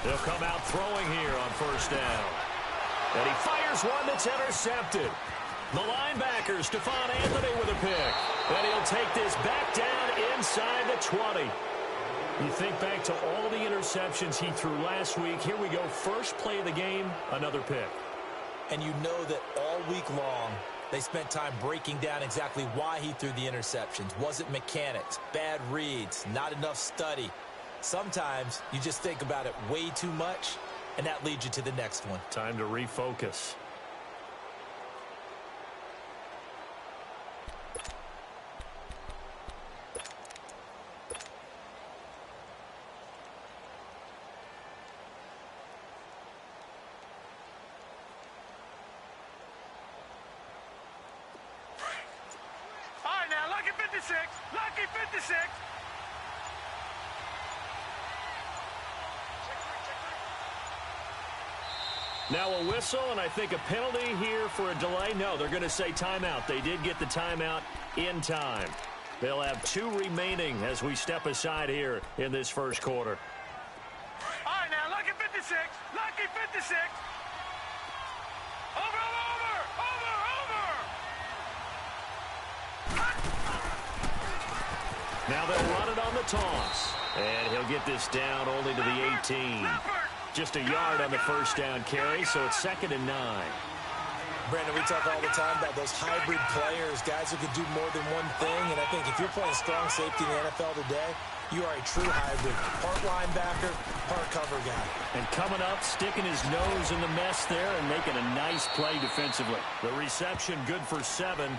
He'll come out throwing here on first down. And he fires one that's intercepted. The linebacker, Stephon Anthony, with a pick. And he'll take this back down inside the 20. You think back to all the interceptions he threw last week. Here we go, first play of the game, another pick. And you know that all week long, they spent time breaking down exactly why he threw the interceptions. Was it mechanics, bad reads, not enough study? Sometimes you just think about it way too much, and that leads you to the next one. Time to refocus. Lucky 56. Now a whistle, and I think a penalty here for a delay. No, they're going to say timeout. They did get the timeout in time. They'll have 2 remaining as we step aside here in this first quarter. All right, now, lucky 56. Lucky 56. Over. Now they'll run it on the toss. And he'll get this down only to the 18. Just a yard on the first down carry, so it's 2nd and 9. Brandon, we talk all the time about those hybrid players, guys who can do more than one thing. And I think if you're playing strong safety in the NFL today, you are a true hybrid. Part linebacker, part cover guy. And coming up, sticking his nose in the mess there and making a nice play defensively. The reception good for 7.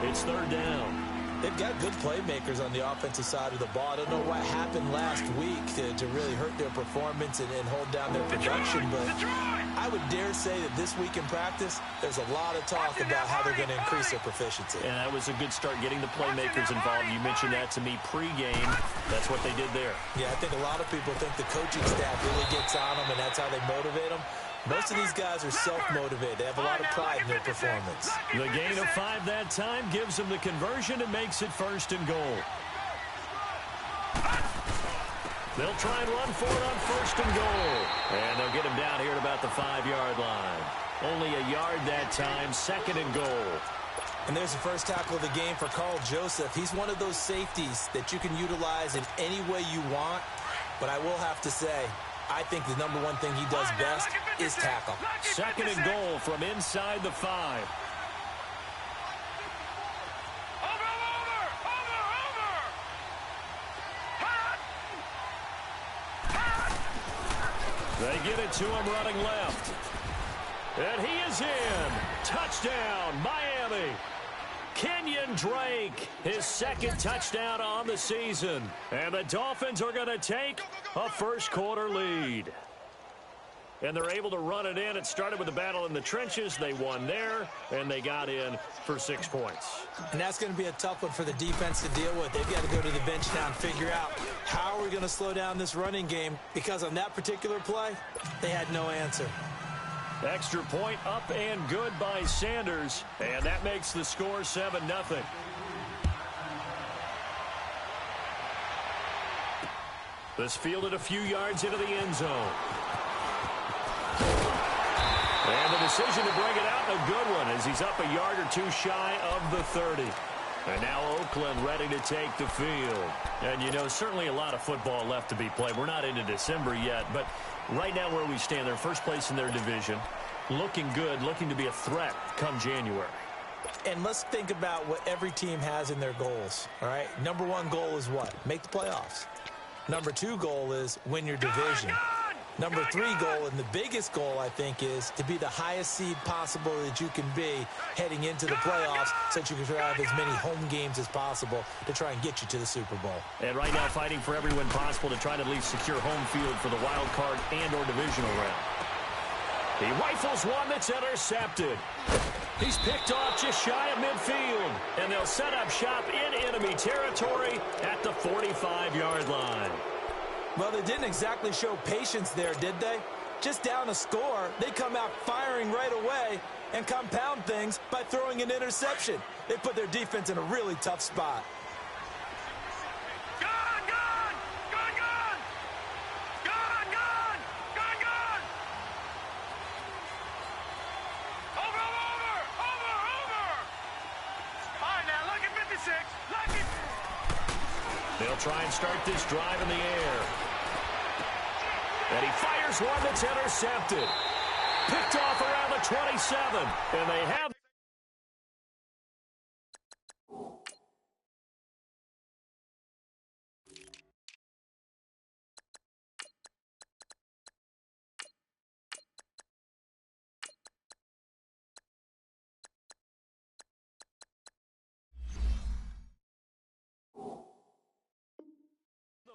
It's 3rd down. They've got good playmakers on the offensive side of the ball. I don't know what happened last week to really hurt their performance and hold down their production, but I would dare say that this week in practice, there's a lot of talk about how they're going to increase their proficiency. And that was a good start, getting the playmakers involved. You mentioned that to me pregame. That's what they did there. Yeah, I think a lot of people think the coaching staff really gets on them, and that's how they motivate them. Most of these guys are self-motivated. They have a lot of pride in their performance. The gain of 5 that time gives them the conversion and makes it 1st and goal. They'll try and run for it on 1st and goal. And they'll get him down here at about the 5-yard line. Only a yard that time, 2nd and goal. And there's the first tackle of the game for Carl Joseph. He's one of those safeties that you can utilize in any way you want. But I will have to say, I think the number one thing he does best is tackle. 2nd and goal from inside the 5. They get it to him running left. And he is in. Touchdown, Miami. Kenyon Drake, his 2nd touchdown on the season. And the Dolphins are going to take a first-quarter lead. And they're able to run it in. It started with a battle in the trenches. They won there, and they got in for 6 points. And that's going to be a tough one for the defense to deal with. They've got to go to the bench now and figure out how are we going to slow down this running game, because on that particular play, they had no answer. Extra point up and good by Sanders, and that makes the score 7-0. This fielded a few yards into the end zone. And the decision to bring it out, a good one, as he's up a yard or 2 shy of the 30. And now Oakland ready to take the field. And, you know, certainly a lot of football left to be played. We're not into December yet, but right now where we stand, they're first place in their division. Looking good, looking to be a threat come January. And let's think about what every team has in their goals, all right? Number 1 goal is what? Make the playoffs. Number 2 goal is win your division. Number 3 goal, and the biggest goal, I think, is to be the highest seed possible that you can be heading into the playoffs, so that you can have as many home games as possible to try and get you to the Super Bowl. And right now fighting for every win possible to try to at least secure home field for the wild card and or divisional round. He rifles one that's intercepted. He's picked off just shy of midfield, and they'll set up shop in enemy territory at the 45-yard line. Well, they didn't exactly show patience there, did they? Just down a score, they come out firing right away and compound things by throwing an interception. They put their defense in a really tough spot. They'll try and start this drive in the air. And he fires one that's intercepted. Picked off around the 27. And they have...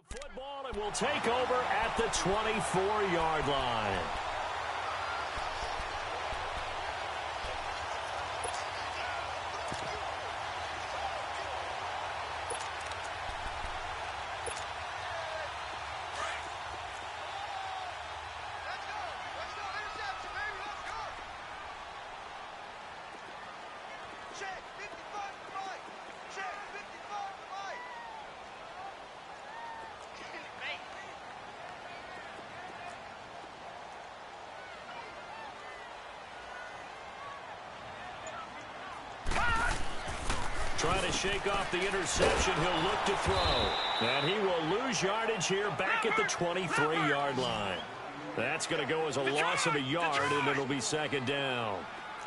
football and will take over at the 24-yard line. Trying to shake off the interception, he'll look to throw. And he will lose yardage here back at the 23-yard line. That's going to go as a loss of a yard, and it'll be second down.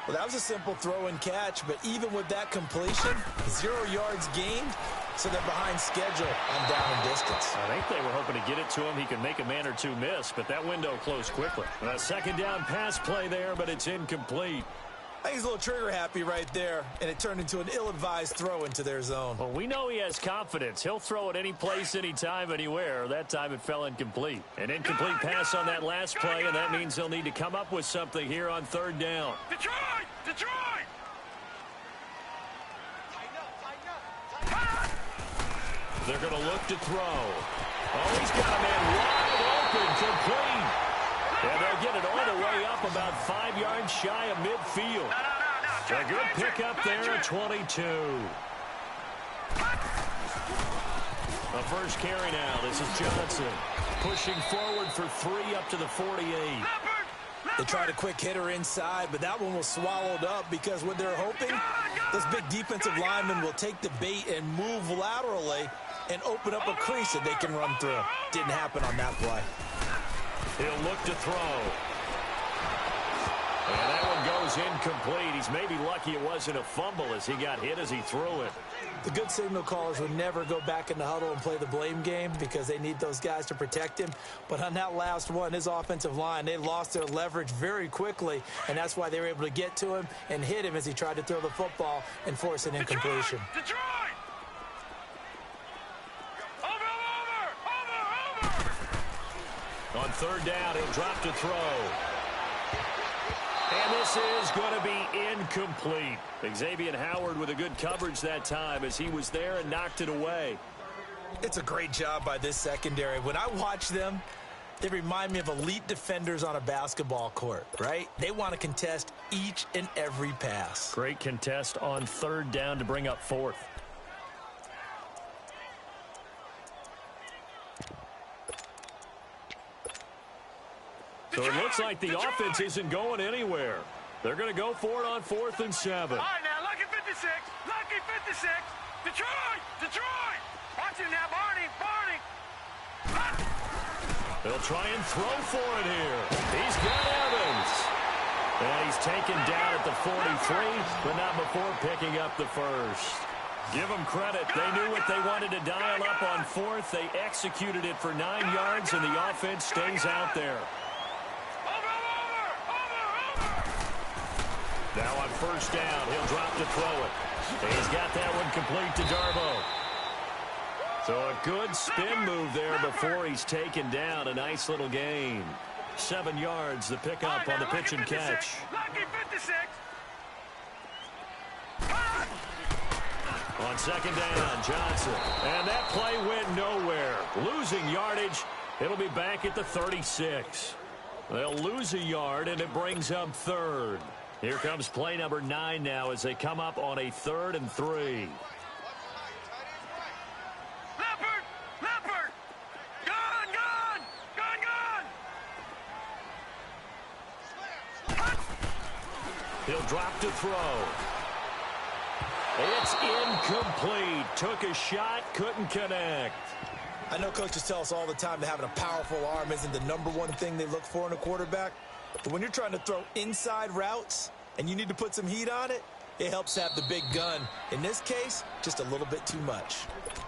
Well, that was a simple throw and catch, but even with that completion, 0 yards gained, so they're behind schedule on down and distance. I think they were hoping to get it to him. He could make a man or two miss, but that window closed quickly. A second down pass play there, but it's incomplete. I think he's a little trigger happy right there, and it turned into an ill-advised throw into their zone. Well, we know he has confidence. He'll throw it any place, anytime, anywhere. That time it fell incomplete. An incomplete pass on that last play, and that means they'll need to come up with something here on third down. Detroit! Detroit! They're going to look to throw. Oh, he's got a man wide open, complete. And they'll get it all the way up about 5 yards shy of midfield. A good pickup there at 22. The first carry now. This is Johnson pushing forward for 3 up to the 48. They tried a quick hitter inside, but that one was swallowed up because what they're hoping, this big defensive lineman will take the bait and move laterally and open up a crease that they can run through. Didn't happen on that play. He'll look to throw. And that one goes incomplete. He's maybe lucky it wasn't a fumble as he got hit as he threw it. The good signal callers would never go back in the huddle and play the blame game because they need those guys to protect him. But on that last one, his offensive line, they lost their leverage very quickly, and that's why they were able to get to him and hit him as he tried to throw the football and force an incompletion. Detroit! On third down, he'll drop to throw. And this is going to be incomplete. Xavier Howard with a good coverage that time as he was there and knocked it away. It's a great job by this secondary. When I watch them, they remind me of elite defenders on a basketball court, right? They want to contest each and every pass. Great contest on third down to bring up fourth. So it looks like the offense isn't going anywhere. They're going to go for it on 4th and 7. All right, now, lucky 56. Lucky 56. Detroit! Detroit! Watch it now, Barney. Barney! They'll try and throw for it here. He's got Evans. And he's taken down at the 43, but not before picking up the first. Give them credit. They knew what they wanted to dial up on 4th. They executed it for 9 yards, and the offense stays out there. Now on first down, he'll drop to throw it. He's got that one complete to Darbo. So a good spin move there before he's taken down. A nice little gain. 7 yards, the pickup on the pitch and catch. Lucky 56. On second down, Johnson. And that play went nowhere. Losing yardage. It'll be back at the 36. They'll lose a yard, and it brings up third. Here comes play number 9 now as they come up on a 3rd and 3. Leopard! Leopard! Gun! Gun! Gun! Gun! He'll drop to throw. It's incomplete. Took a shot, couldn't connect. I know coaches tell us all the time that having a powerful arm isn't the number one thing they look for in a quarterback. But when you're trying to throw inside routes and you need to put some heat on it, it helps have the big gun. In this case, just a little bit too much.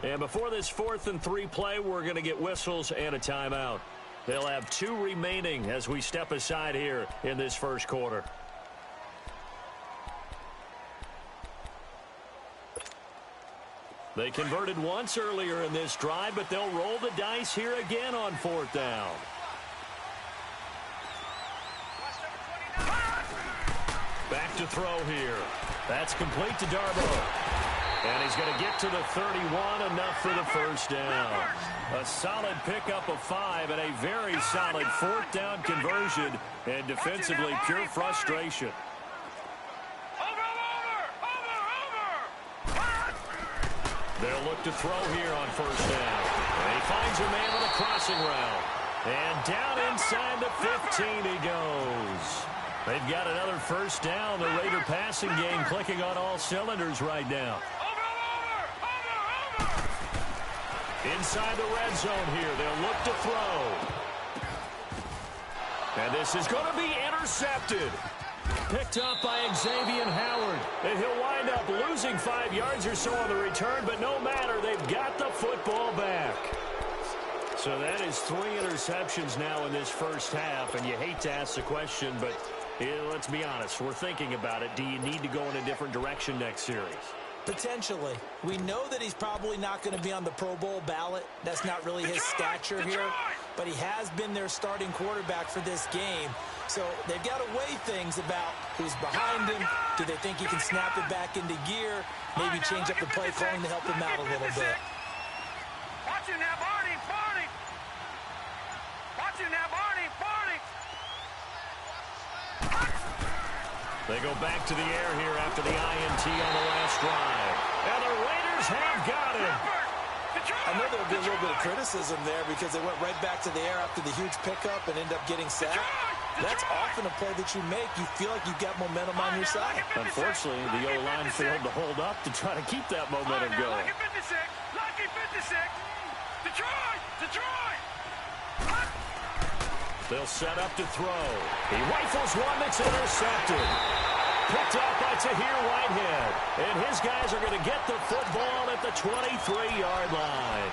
And before this 4th and 3 play, we're going to get whistles and a timeout. They'll have 2 remaining as we step aside here in this first quarter. They converted once earlier in this drive, but they'll roll the dice here again on 4th down. Back to throw here. That's complete to Darboh. And he's going to get to the 31, enough for the first down. A solid pickup of 5 and a very solid 4th down conversion. And defensively, pure frustration. They'll look to throw here on 1st down. And he finds a man with a crossing route. And down inside the 15 he goes. They've got another 1st down. The Raider passing game clicking on all cylinders right now. Inside the red zone here. They'll look to throw. And this is going to be intercepted. Picked up by Xavier Howard. And he'll wind up losing 5 yards or so on the return, but no matter, they've got the football back. So that is 3 interceptions now in this first half, and you hate to ask the question, but let's be honest, we're thinking about it. Do you need to go in a different direction next series? Potentially. We know that he's probably not going to be on the Pro Bowl ballot. That's not really his stature here. But he has been their starting quarterback for this game. So they've got to weigh things about who's behind him. Do they think he can snap it back into gear? Maybe change up the play calling to help him out a little bit. Watch him now, Barney. Barney. Watch him now, Barney. Barney. They go back to the air here after the INT on the last drive. And the Raiders have got him. I know there'll be a little bit of criticism there because they went right back to the air after the huge pickup and end up getting sacked. That's often a play that you make. You feel like you've got momentum on your side. Unfortunately, the O-line failed to hold up to try to keep that momentum going. Lucky 56. Lucky 56. Detroit. Detroit. They'll set up to throw. He rifles one that's intercepted. Picked up by Tahir Whitehead. And his guys are going to get the football at the 23-yard line.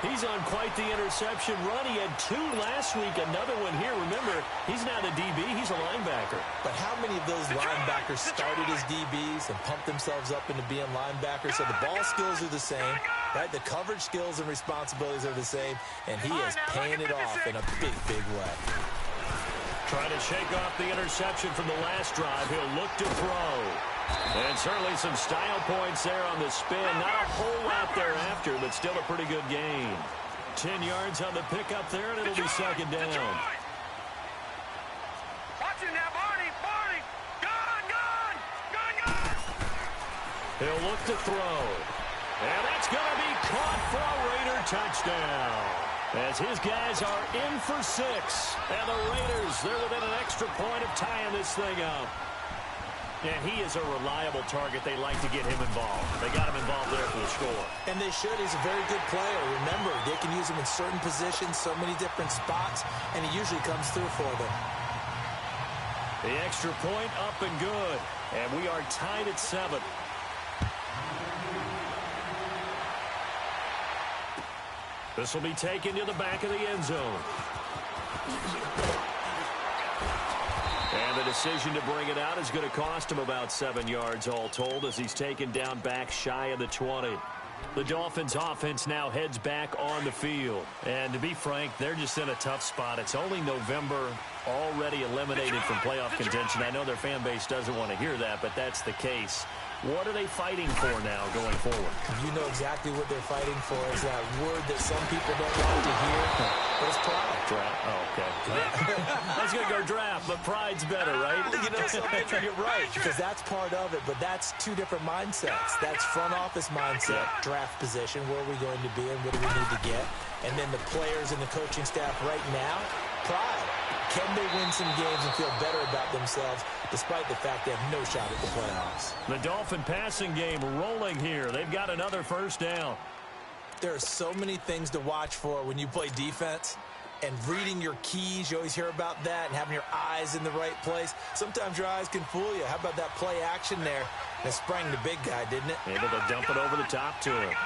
He's on quite the interception run. He had 2 last week, another one here. Remember, he's not a DB, he's a linebacker. But how many of those linebackers started as DBs and pumped themselves up into being linebackers? So the ball skills are the same, right? The coverage skills and responsibilities are the same, and he is paying it off in a big, big way. Trying to shake off the interception from the last drive. He'll look to throw. And certainly some style points there on the spin. Not a whole lot thereafter, but still a pretty good gain. 10 yards on the pickup there, and it'll be 2nd down. Watch him now, Barney. Barney. Gun, gun. Gun, gun. He'll look to throw. And that's going to be caught for a Raider touchdown. As his guys are in for 6. And the Raiders, they're within an extra point of tying this thing up. And he is a reliable target. They like to get him involved. They got him involved there for the score. And they should. He's a very good player. Remember, they can use him in certain positions, so many different spots, and he usually comes through for them. The extra point up and good. And we are tied at 7. This will be taken to the back of the end zone. And the decision to bring it out is going to cost him about 7 yards all told as he's taken down back shy of the 20. The Dolphins offense now heads back on the field. And to be frank, they're just in a tough spot. It's only November, already eliminated from playoff contention. I know their fan base doesn't want to hear that, but that's the case. What are they fighting for now going forward? You know exactly what they're fighting for is that word that some people don't like to hear, but it's pride. Draft. Oh, okay. I was going to go draft, but pride's better, right? You know something? You're right, because that's part of it, but that's 2 different mindsets. That's front office mindset, draft position, where are we going to be and what do we need to get? And then the players and the coaching staff right now, pride. Can they win some games and feel better about themselves despite the fact they have no shot at the playoffs? The Dolphin passing game rolling here. They've got another first down. There are so many things to watch for when you play defense. And reading your keys, you always hear about that, and having your eyes in the right place. Sometimes your eyes can fool you. How about that play action there? That sprang the big guy, didn't it? Able to dump it over the top to him.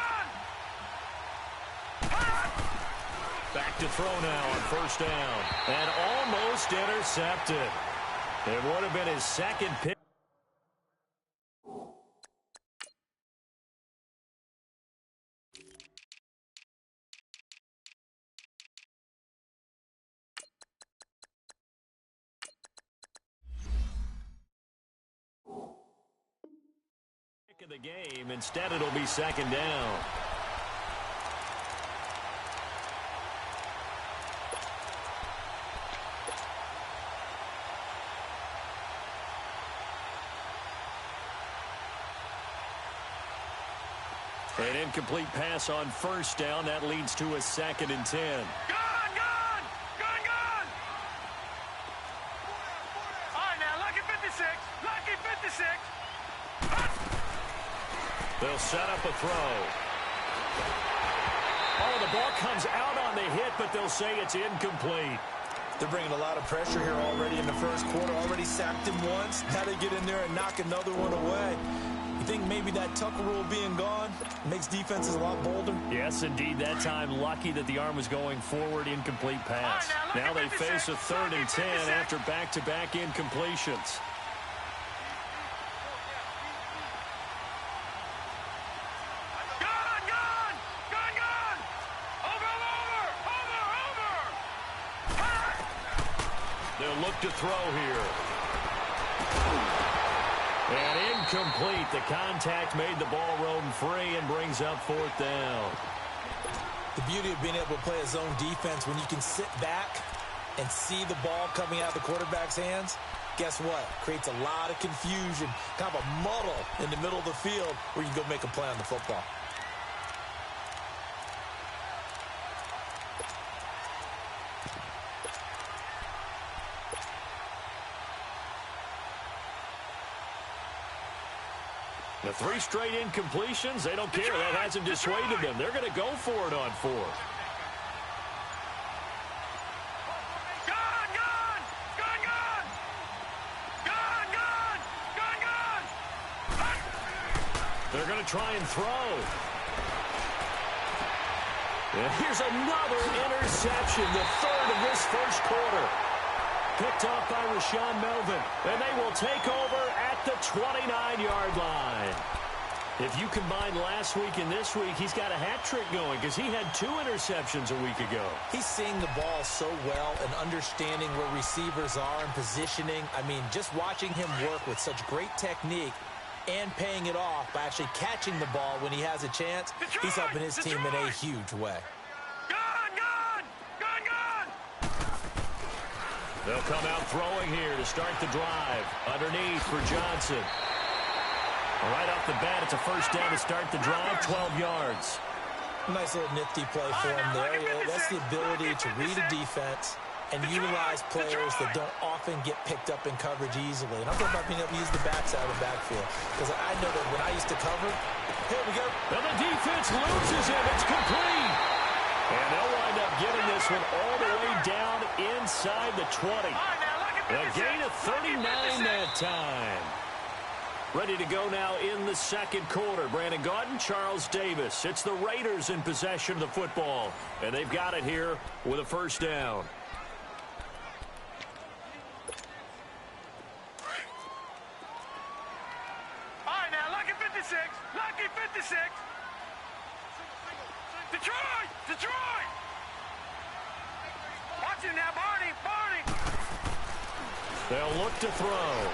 Back to throw now on first down. And almost intercepted. It would have been his second pick. Of the game. Instead, it'll be second down. An incomplete pass on first down. That leads to a 2nd and 10. Gun! All right, now, lucky 56. Lucky 56. They'll set up a throw. Oh, the ball comes out on the hit, but they'll say it's incomplete. They're bringing a lot of pressure here already in the first quarter. Already sacked him once. Now they get in there and knock another one away. You think maybe that Tucker rule being gone makes defenses a lot bolder? Yes, indeed. That time, lucky that the arm was going forward. Incomplete pass. Right, now they face a 3rd and 10 after back-to-back incompletions. They'll look to throw here. And incomplete. The contact made the ball roam free and brings up 4th down. The beauty of being able to play a zone defense when you can sit back and see the ball coming out of the quarterback's hands, guess what? Creates a lot of confusion, kind of a muddle in the middle of the field where you can go make a play on the football. The 3 straight incompletions, they don't care. That hasn't dissuaded them. They're going to go for it on 4th. They're going to try and throw. And here's another interception, the 3rd of this first quarter. Picked off by Rashawn Melvin. And they will take over at the 29-yard line. If you combine last week and this week, he's got a hat trick going because he had 2 interceptions a week ago. He's seeing the ball so well and understanding where receivers are and positioning. I mean, just watching him work with such great technique and paying it off by actually catching the ball when he has a chance, he's helping his team in a huge way. They'll come out throwing here to start the drive. Underneath for Johnson. Right off the bat, it's a first down to start the drive, 12 yards. Nice little nifty play for him there. That's the ability to read a defense and utilize players that don't often get picked up in coverage easily. And I'm talking about being able to use the backside of the backfield. Because I know that when I used to cover, here we go. And the defense loses him. It's complete. And they'll wind up getting this one all the way down inside the 20. A gain of 39 that time. Ready to go now in the second quarter. Brandon Gaudin, Charles Davis. It's the Raiders in possession of the football. And they've got it here with a first down. All right, now, lucky 56. Lucky 56. Detroit! Watch him now, Barney! They'll look to throw.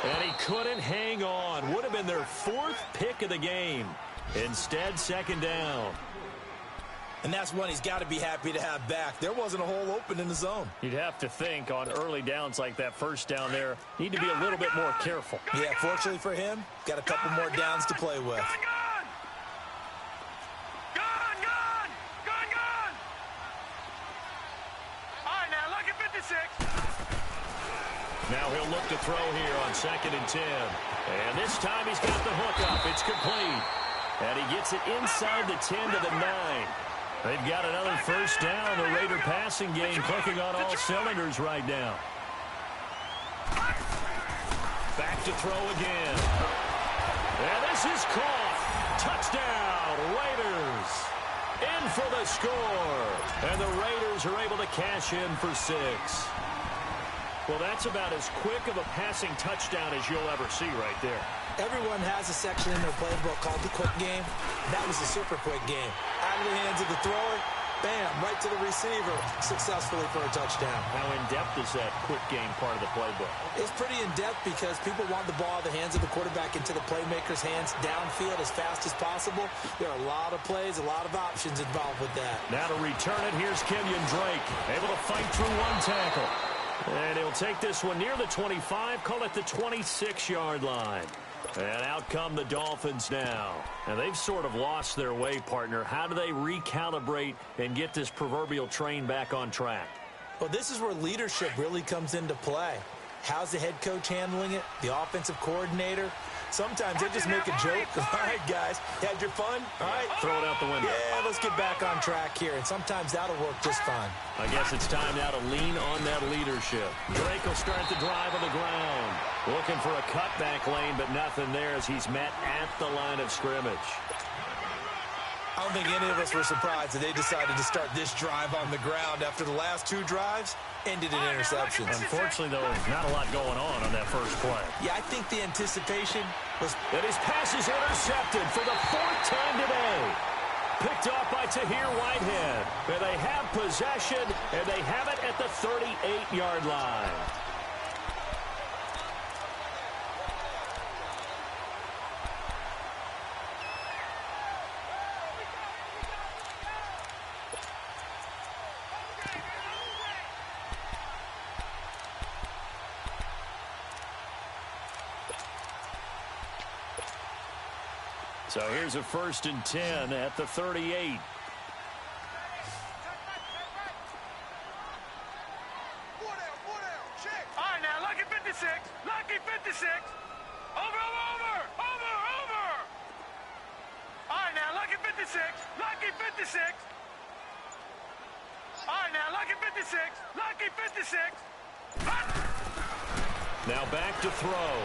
And he couldn't hang on. Would have been their 4th pick of the game. Instead, second down. And that's one he's got to be happy to have back. There wasn't a hole open in the zone. You'd have to think on early downs like that first down there, need to be a little bit more careful. Yeah, fortunately for him, got a couple more downs to play with. Now he'll look to throw here on 2nd and 10. And this time he's got the hook up. It's complete. And he gets it inside the 10 to the 9. They've got another first down. The Raider passing game clicking on all cylinders right now. Back to throw again. And this is caught. Touchdown, Raiders. In for the score. And the Raiders are able to cash in for 6. Well, that's about as quick of a passing touchdown as you'll ever see right there. Everyone has a section in their playbook called the quick game. That was a super quick game. Out of the hands of the thrower, bam, right to the receiver, successfully for a touchdown. How in-depth is that quick game part of the playbook? It's pretty in-depth because people want the ball out of the hands of the quarterback into the playmaker's hands downfield as fast as possible. There are a lot of plays, a lot of options involved with that. Now to return it, here's Kenyon Drake, able to fight through one tackle. And he'll take this one near the 25, call it the 26-yard line. And out come the Dolphins now. And they've sort of lost their way, partner. How do they recalibrate and get this proverbial train back on track? Well, this is where leadership really comes into play. How's the head coach handling it? The offensive coordinator? Sometimes they just make a joke. All right, guys, had your fun? All right. Throw it out the window. Yeah, let's get back on track here. And sometimes that'll work just fine. I guess it's time now to lean on that leadership. Drake will start the drive on the ground. Looking for a cutback lane, but nothing there as he's met at the line of scrimmage. I don't think any of us were surprised that they decided to start this drive on the ground after the last 2 drives ended in interceptions. Unfortunately, though, not a lot going on that first play. Yeah, I think the anticipation was... And his pass is intercepted for the 4th time today. Picked off by Tahir Whitehead. And they have possession, and they have it at the 38-yard line. So here's a 1st and 10 at the 38. All right, now, lucky 56. Lucky 56. Over. All right, now, lucky 56. Lucky 56. All right, now, lucky 56. Lucky 56. Now back to throw.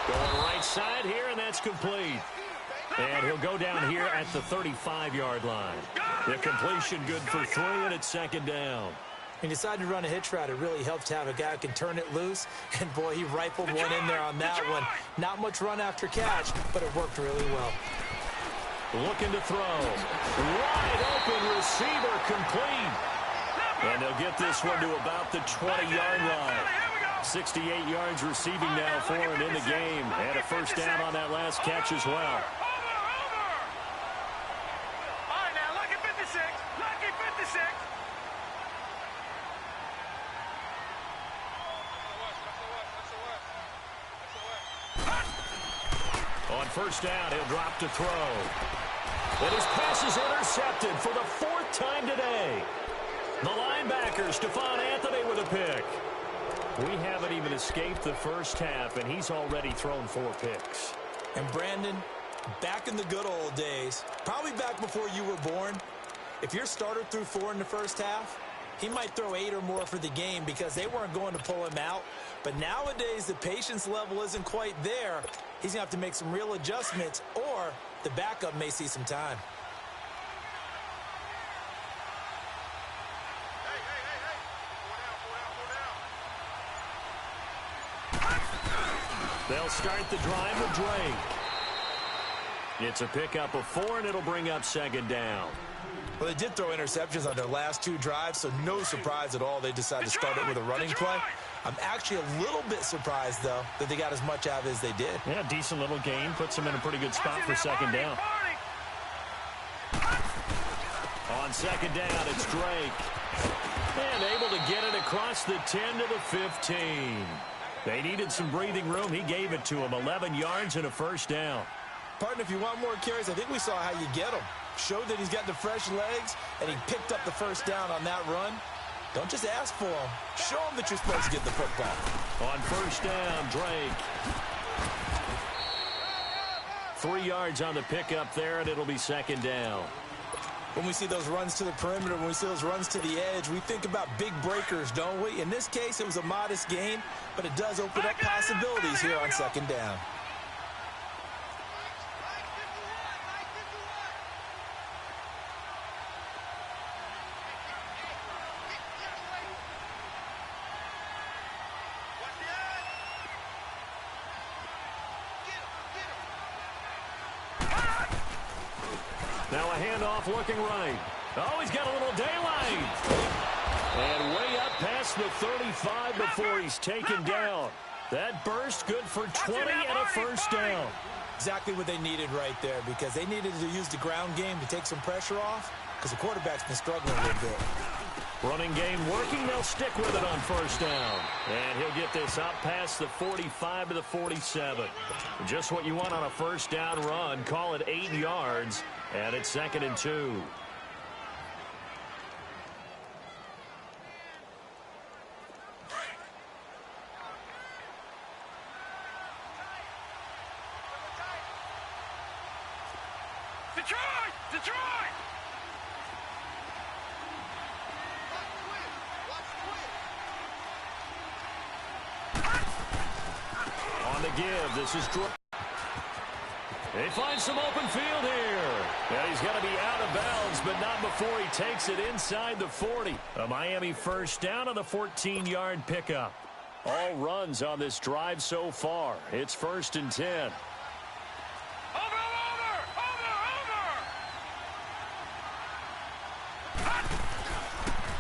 Going right side here, and that's complete. And he'll go down here at the 35-yard line. The completion good for 3, and it's 2nd down. He decided to run a hitch route. It really helps to have a guy who can turn it loose. And, boy, he rifled one in there on that one. Not much run after catch, but it worked really well. Looking to throw. Wide open receiver complete. And they'll get this one to about the 20-yard line. 68 yards receiving now for him in the game. And a first down on that last catch as well. All right, now, lucky 56. Lucky 56. On first down, he'll drop to throw. And his pass is intercepted for the 4th time today. The linebacker, Stephon Anthony, with a pick. We haven't even escaped the first half, and he's already thrown 4 picks. And, Brandon, back in the good old days, probably back before you were born, if your starter threw 4 in the first half, he might throw 8 or more for the game because they weren't going to pull him out. But nowadays, the patience level isn't quite there. He's going to have to make some real adjustments, or the backup may see some time. They'll start the drive with Drake. It's a pickup of 4, and it'll bring up 2nd down. Well, they did throw interceptions on their last 2 drives, so no surprise at all they decided to start it with a running play. I'm actually a little bit surprised, though, that they got as much out of it as they did. Yeah, decent little gain. Puts them in a pretty good spot for 2nd down. On 2nd down, it's Drake. And able to get it across the 10 to the 15. They needed some breathing room. He gave it to him. 11 yards and a first down. Partner, if you want more carries, I think we saw how you get them. Showed that he's got the fresh legs, and he picked up the first down on that run. Don't just ask for them. Show them that you're supposed to get the football. On first down, Drake. 3 yards on the pickup there, and it'll be second down. When we see those runs to the perimeter, when we see those runs to the edge, we think about big breakers, don't we? In this case, it was a modest gain, but it does open up possibilities here on second down. Now a handoff looking right. Oh, he's got a little daylight. And way up past the 35 before he's taken down. That burst good for 20 and a first down. Exactly what they needed right there, because they needed to use the ground game to take some pressure off, because the quarterback's been struggling a little bit. Running game working. They'll stick with it on first down. And he'll get this up past the 45 to the 47. Just what you want on a first down run. Call it 8 yards. And it's 2nd and 2. Detroit! Detroit! On the give, this is Drake. They find some open field here. And he's going to be out of bounds, but not before he takes it inside the 40. A Miami first down on the 14-yard pickup. All runs on this drive so far. It's 1st and 10. Over!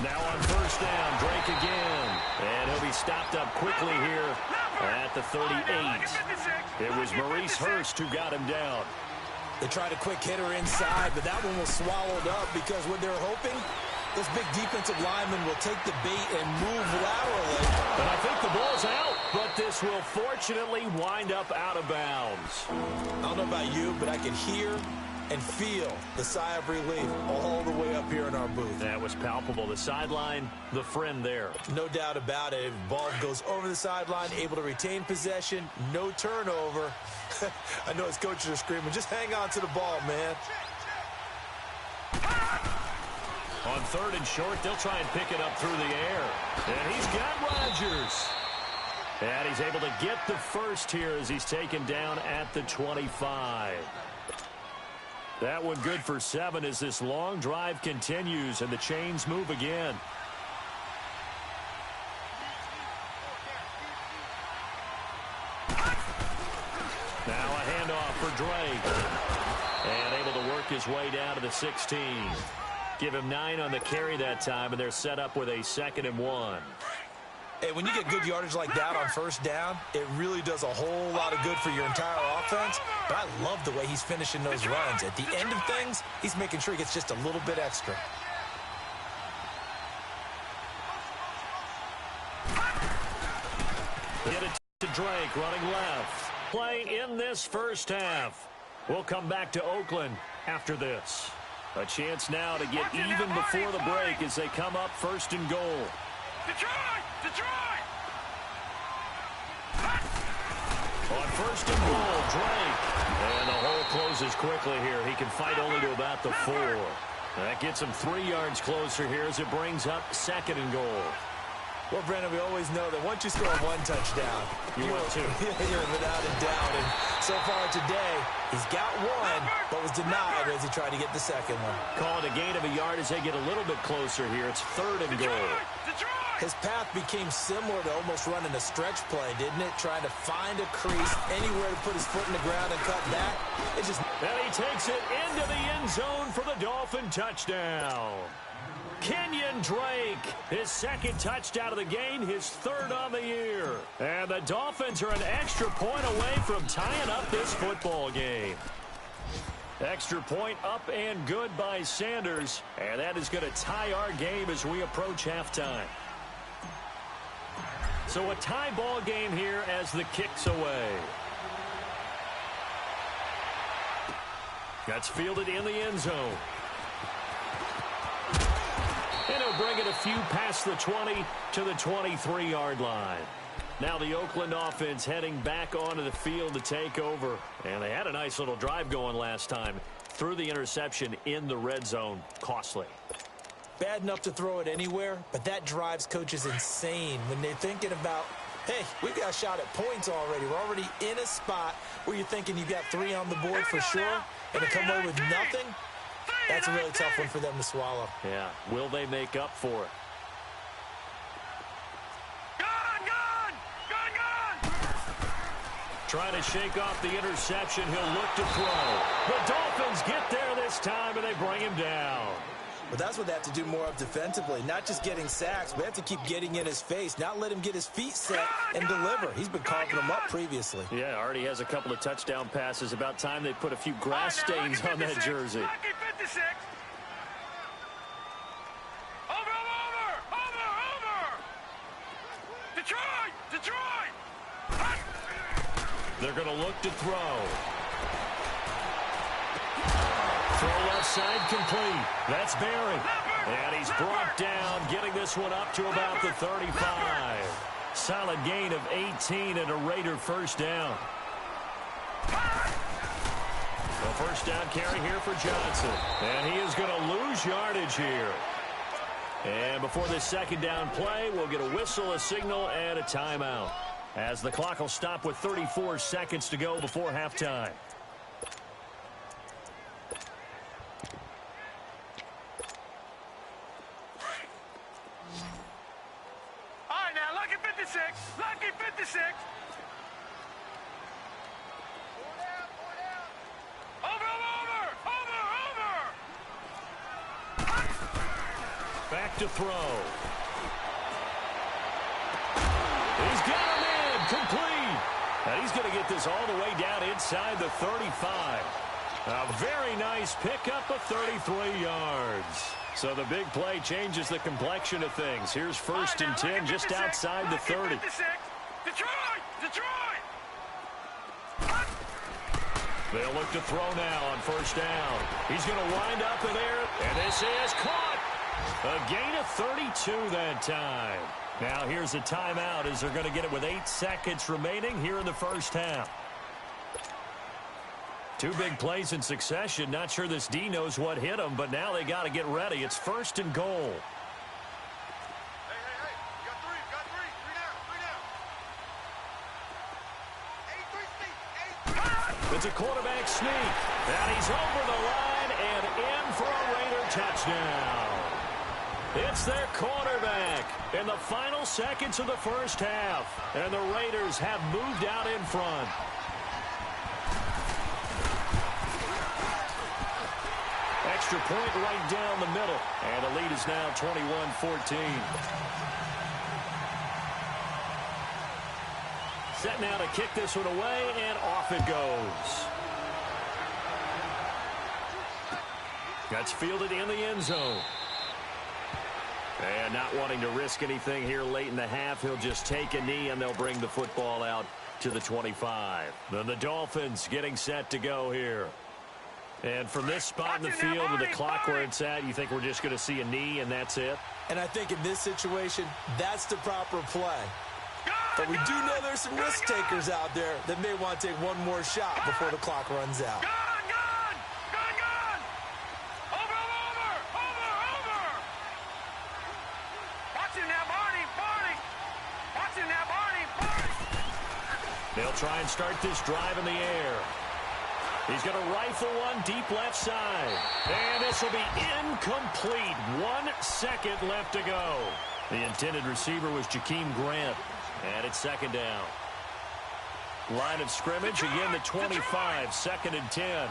Now on first down, Drake again. And he'll be stopped up quickly here at the 38. It was Maurice Hurst who got him down. They tried a quick hitter inside, but that one was swallowed up because what they're hoping, this big defensive lineman will take the bait and move laterally. And I think the ball's out, but this will fortunately wind up out of bounds. I don't know about you, but I can hear and feel the sigh of relief all the way up here in our booth. That was palpable. The sideline, the friend there. No doubt about it. Ball goes over the sideline, able to retain possession, no turnover. I know his coaches are screaming, just hang on to the ball, man. On 3rd and short, they'll try and pick it up through the air. And he's got Rodgers. And he's able to get the first here as he's taken down at the 25. That one good for 7 as this long drive continues and the chains move again. Now a handoff for Drake. And able to work his way down to the 16. Give him 9 on the carry that time, and they're set up with a 2nd and 1. Hey, when you get good yardage like that on first down, it really does a whole lot of good for your entire offense. But I love the way he's finishing those runs. At the end of things, he's making sure he gets just a little bit extra. Get it to Drake, running left. Play in this first half. We'll come back to Oakland after this. A chance now to get even before the break as they come up 1st and goal. Detroit! Detroit! On 1st and goal, Drake. And the hole closes quickly here. He can fight only to about the 4. That gets him 3 yards closer here as it brings up 2nd and goal. Well, Brandon, we always know that once you score one touchdown, you want two. You're without a doubt. And so far today, he's got one, but was denied as he tried to get the second one. Call it a gain of a yard as they get a little bit closer here. It's 3rd and goal. His path became similar to almost running a stretch play, didn't it? Trying to find a crease, anywhere to put his foot in the ground and cut back. It just... And he takes it into the end zone for the Dolphin touchdown. Kenyon Drake, his 2nd touchdown of the game, his 3rd on the year. And the Dolphins are an extra point away from tying up this football game. Extra point up and good by Sanders. And that is going to tie our game as we approach halftime. So a tie ball game here as the kick's away. That's fielded in the end zone. And he'll bring it a few past the 20 to the 23-yard line. Now the Oakland offense heading back onto the field to take over. And they had a nice little drive going last time. Threw the interception in the red zone. Costly. Bad enough to throw it anywhere, but that drives coaches insane when they're thinking about, hey, we've got a shot at points already. We're already in a spot where you're thinking you've got 3 on the board for sure, and to come away with nothing, that's a really tough one for them to swallow. Yeah, will they make up for it? Trying to shake off the interception. He'll look to throw. The Dolphins get there this time, and they bring him down. But that's what they have to do more of defensively, not just getting sacks. We have to keep getting in his face, not let him get his feet set and deliver. He's been carving them up previously. Yeah, already has a couple of touchdown passes. About time they put a few grass stains on that jersey. Lucky 56. Over. Detroit. They're going to look to throw. Throw left side complete. That's Barry. And he's brought down, getting this one up to about the 35. Solid gain of 18 and a Raider first down. A first down carry here for Johnson. And he is going to lose yardage here. And before this second down play, we'll get a whistle, a signal, and a timeout, as the clock will stop with 34 seconds to go before halftime. All right, now, lucky 56. Lucky 56. Back to throw. He's got him in, complete. And he's going to get this all the way down inside the 35. A very nice pickup of 33 yards. So the big play changes the complexion of things. Here's first and 10 just outside the 30. Detroit! They'll look to throw now on first down. He's going to wind up in there, and this is caught. A gain of 32 that time. Now here's a timeout as they're going to get it with 8 seconds remaining here in the first half. 2 big plays in succession. Not sure this D knows what hit him, but now they got to get ready. It's first and goal. Hey. You got three. Three now. It's a quarterback sneak. And he's over the line and in for a Raider touchdown. It's their quarterback in the final seconds of the first half. And the Raiders have moved out in front. Extra point right down the middle. And the lead is now 21-14. Set now to kick this one away, and off it goes. That's fielded in the end zone. And not wanting to risk anything here late in the half, he'll just take a knee, and they'll bring the football out to the 25. Then the Dolphins getting set to go here. And from this spot in the field with the clock where it's at, you think we're just going to see a knee and that's it? And I think in this situation, that's the proper play. But we do know there's some risk takers out there that may want to take one more shot before the clock runs out. Gun! Over! Watch him now, Barney! Watch him now, Barney! They'll try and start this drive in the air. He's going to rifle one deep left side. And this will be incomplete. 1 second left to go. The intended receiver was Jakeem Grant. And it's second down. Line of scrimmage, again the 25, second and 10.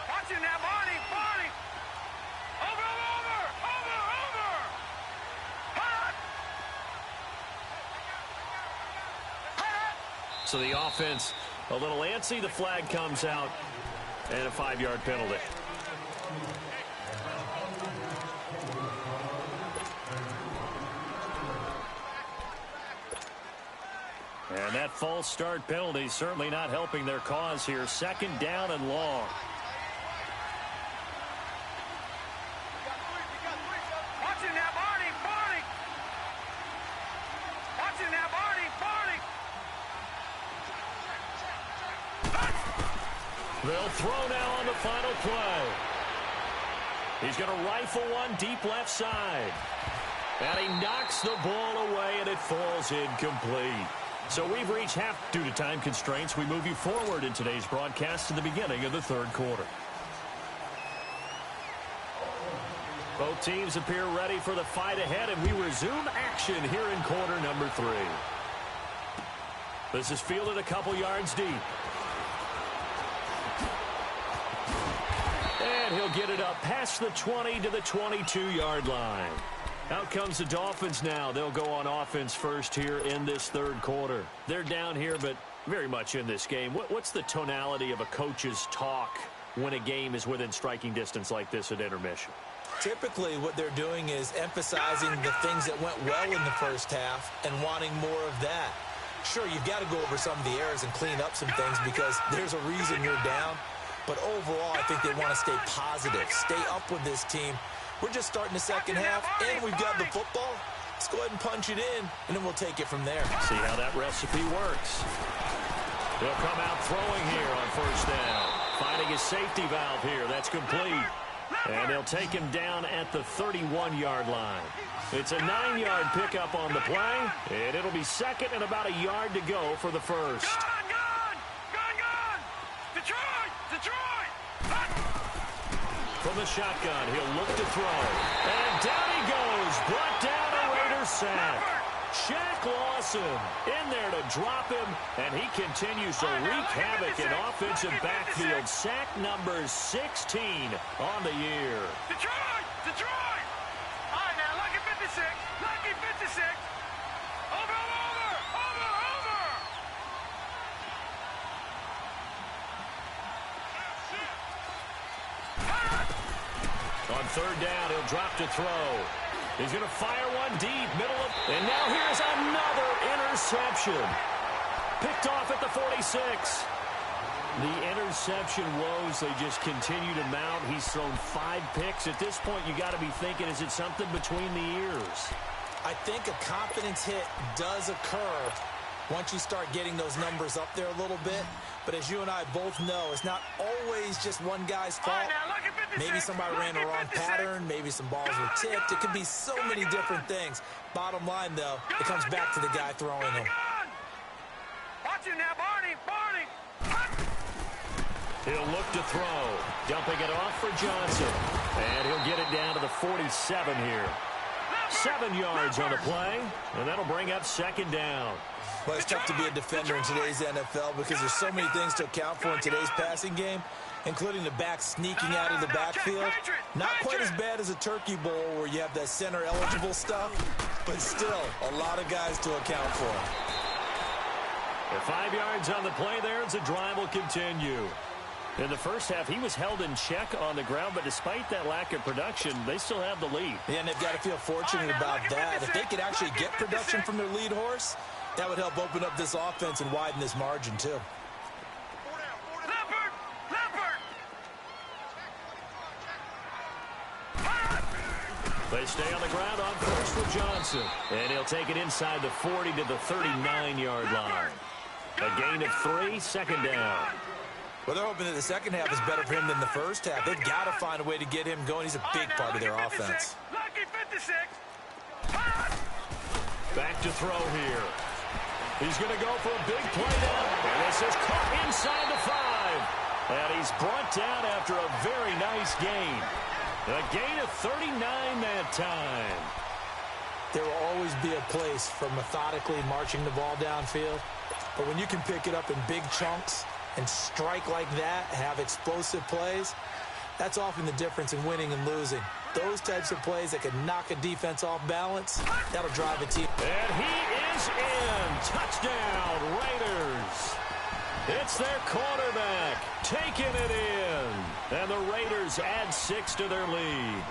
Watch him now, Barney! Over! So the offense a little antsy. The flag comes out, and a 5-yard penalty. And that false start penalty certainly not helping their cause here. Second down and long. Watching now, Barney. Watching now, Barney. They'll throw now on the final play. He's going to rifle one deep left side. And he knocks the ball away, and it falls incomplete. So we've reached half. Due to time constraints, we move you forward in today's broadcast to the beginning of the third quarter. Both teams appear ready for the fight ahead, and we resume action here in quarter number 3. This is fielded a couple yards deep. And he'll get it up past the 20 to the 22-yard line. Out comes the Dolphins now. They'll go on offense first here in this third quarter. They're down here, but very much in this game. What's the tonality of a coach's talk when a game is within striking distance like this at intermission? Typically, what they're doing is emphasizing the things that went well in the first half and wanting more of that. Sure, you've got to go over some of the errors and clean up some things because there's a reason you're down. But overall, I think they want to stay positive, stay up with this team. We're just starting the second half, and we've got the football. Let's go ahead and punch it in, and then we'll take it from there. See how that recipe works. They'll come out throwing here on first down. Finding his safety valve here. That's complete. And they'll take him down at the 31-yard line. It's a 9-yard pickup on the play, and it'll be second and about a yard to go for the first. Gone! Detroit! From the shotgun, he'll look to throw. And down he goes. Brought down a Raider sack. Shaq Lawson in there to drop him, and he continues to wreak havoc in offensive backfield. Sack number 16 on the year. Detroit! All right, now, lucky 56. Over! On third down, he'll drop to throw. He's going to fire one deep, middle of... And now here's another interception. Picked off at the 46. The interception woes, they just continue to mount. He's thrown 5 picks. At this point, you got to be thinking, is it something between the ears? I think a confidence hit does occur once you start getting those numbers up there a little bit. But as you and I both know, it's not always just one guy's fault. Maybe somebody ran the wrong pattern. Maybe some balls were tipped. It could be so many different things. Bottom line, though, it comes back to the guy throwing them. Watch him now, Barney! He'll look to throw. Dumping it off for Johnson. And he'll get it down to the 47 here. 7 yards on the play, and that'll bring up second down. Well, it's tough to be a defender in today's NFL because there's so many things to account for in today's passing game, including the back sneaking out of the backfield. Not quite as bad as a Turkey Bowl where you have that center-eligible stuff, but still a lot of guys to account for. The 5 yards on the play there as the drive will continue. In the first half, he was held in check on the ground, but despite that lack of production, they still have the lead. Yeah, and they've got to feel fortunate about that. If they could actually get production from their lead horse, that would help open up this offense and widen this margin, too. They stay on the ground on first with Johnson. And he'll take it inside the 40 to the 39-yard line. A gain of 3, second down. Well, they're hoping that the second half is better for him than the first half. They've got to find a way to get him going. He's a big part of their offense. Lucky 56. Back to throw here. He's going to go for a big play now. And this is caught inside the 5. And he's brought down after a very nice gain. A gain of 39 that time. There will always be a place for methodically marching the ball downfield. But when you can pick it up in big chunks and strike like that, have explosive plays, that's often the difference in winning and losing. Those types of plays that can knock a defense off balance, that'll drive a team. And he is in. Touchdown, Raiders. It's their quarterback taking it in. And the Raiders add 6 to their lead.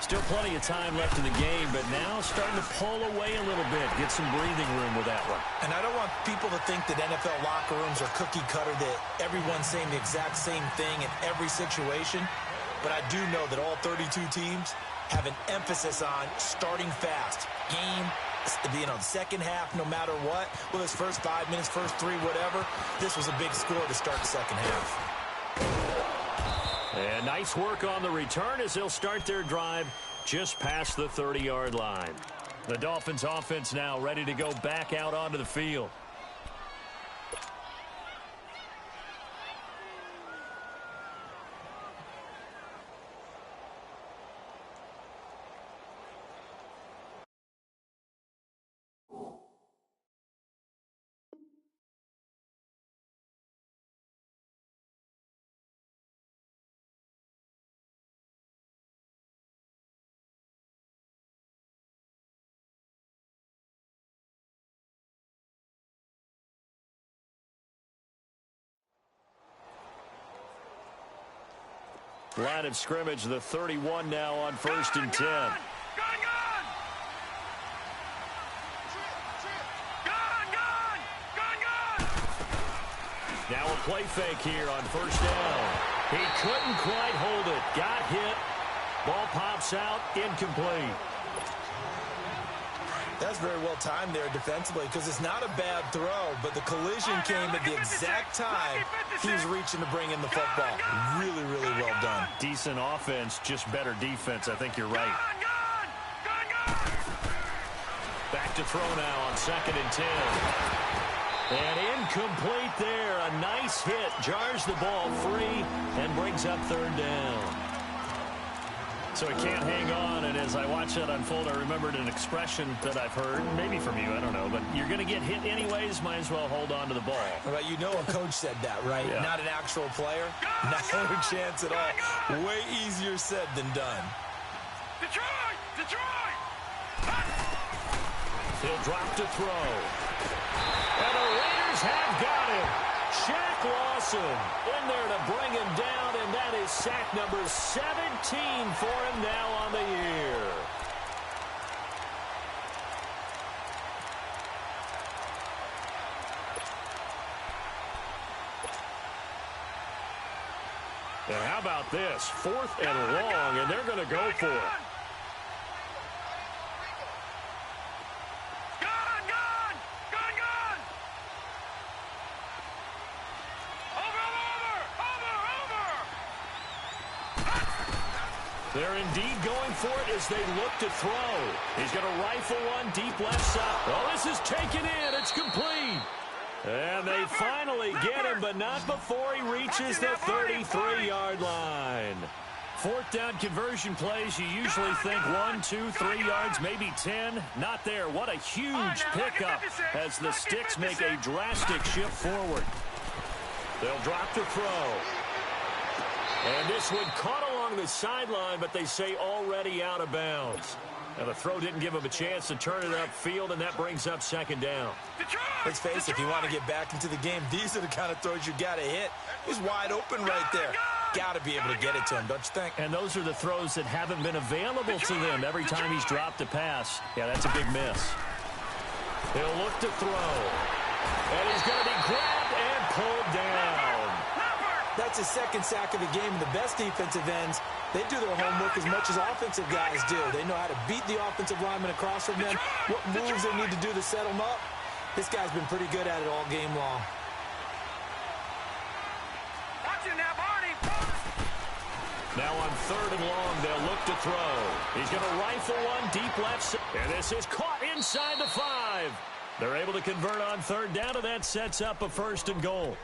Still plenty of time left in the game, but now starting to pull away a little bit. Get some breathing room with that one. And I don't want people to think that NFL locker rooms are cookie cutter, that everyone's saying the exact same thing in every situation. But I do know that all 32 teams have an emphasis on starting fast. Game, second half, no matter what. Well, this first 5 minutes, first 3, whatever. This was a big score to start the second half. And nice work on the return as they'll start their drive just past the 30-yard line. The Dolphins offense now ready to go back out onto the field. Line of scrimmage, the 31 now on 1st and 10. Gun! Now a play fake here on 1st down. He couldn't quite hold it. Got hit. Ball pops out, incomplete. That's very well timed there defensively because it's not a bad throw, but the collision came at the exact time he was reaching to bring in the football. Really, really well done. Decent offense, just better defense. I think you're right. Back to throw now on 2nd and 10. And incomplete there. A nice hit. Jars the ball free and brings up 3rd down. So he can't hang on, and as I watch that unfold, I remembered an expression that I've heard, maybe from you, I don't know, but you're going to get hit anyways, might as well hold on to the ball. Well, you know a coach said that, right? Yeah. Not an actual player. Not a chance at all. Way easier said than done. Detroit! He'll drop to throw. And the Raiders have got him. Shaq Lawson in there to bring him down, and that is sack number 17 for him now on the year. And how about this? 4th and long, and they're going to go for it. They're indeed going for it as they look to throw. He's going to rifle one deep left side. Oh, this is taken in. It's complete. And they finally get him, but not before he reaches the 33-yard line. 4th down conversion plays, you usually think 1, 2, 3 yards, maybe 10. Not there. What a huge pickup as the Sticks make a drastic shift forward. They'll drop to throw. And this one caught along the sideline, but they say already out of bounds. Now, the throw didn't give him a chance to turn it upfield, and that brings up 2nd down. Let's face it, if you want to get back into the game, these are the kind of throws you got to hit. He's wide open right there. Got to be able to get it to him, don't you think? And those are the throws that haven't been available to them every time he's dropped a pass. Yeah, that's a big miss. He'll look to throw. And he's going to be grabbed and pulled down. That's his 2nd sack of the game. And the best defensive ends, they do their homework as much as offensive guys do. They know how to beat the offensive lineman across from them, what moves they need to do to set them up. This guy's been pretty good at it all game long. Now on 3rd and long, they'll look to throw. He's going to rifle one deep left side. And this is caught inside the 5. They're able to convert on 3rd down, and that sets up a 1st and goal.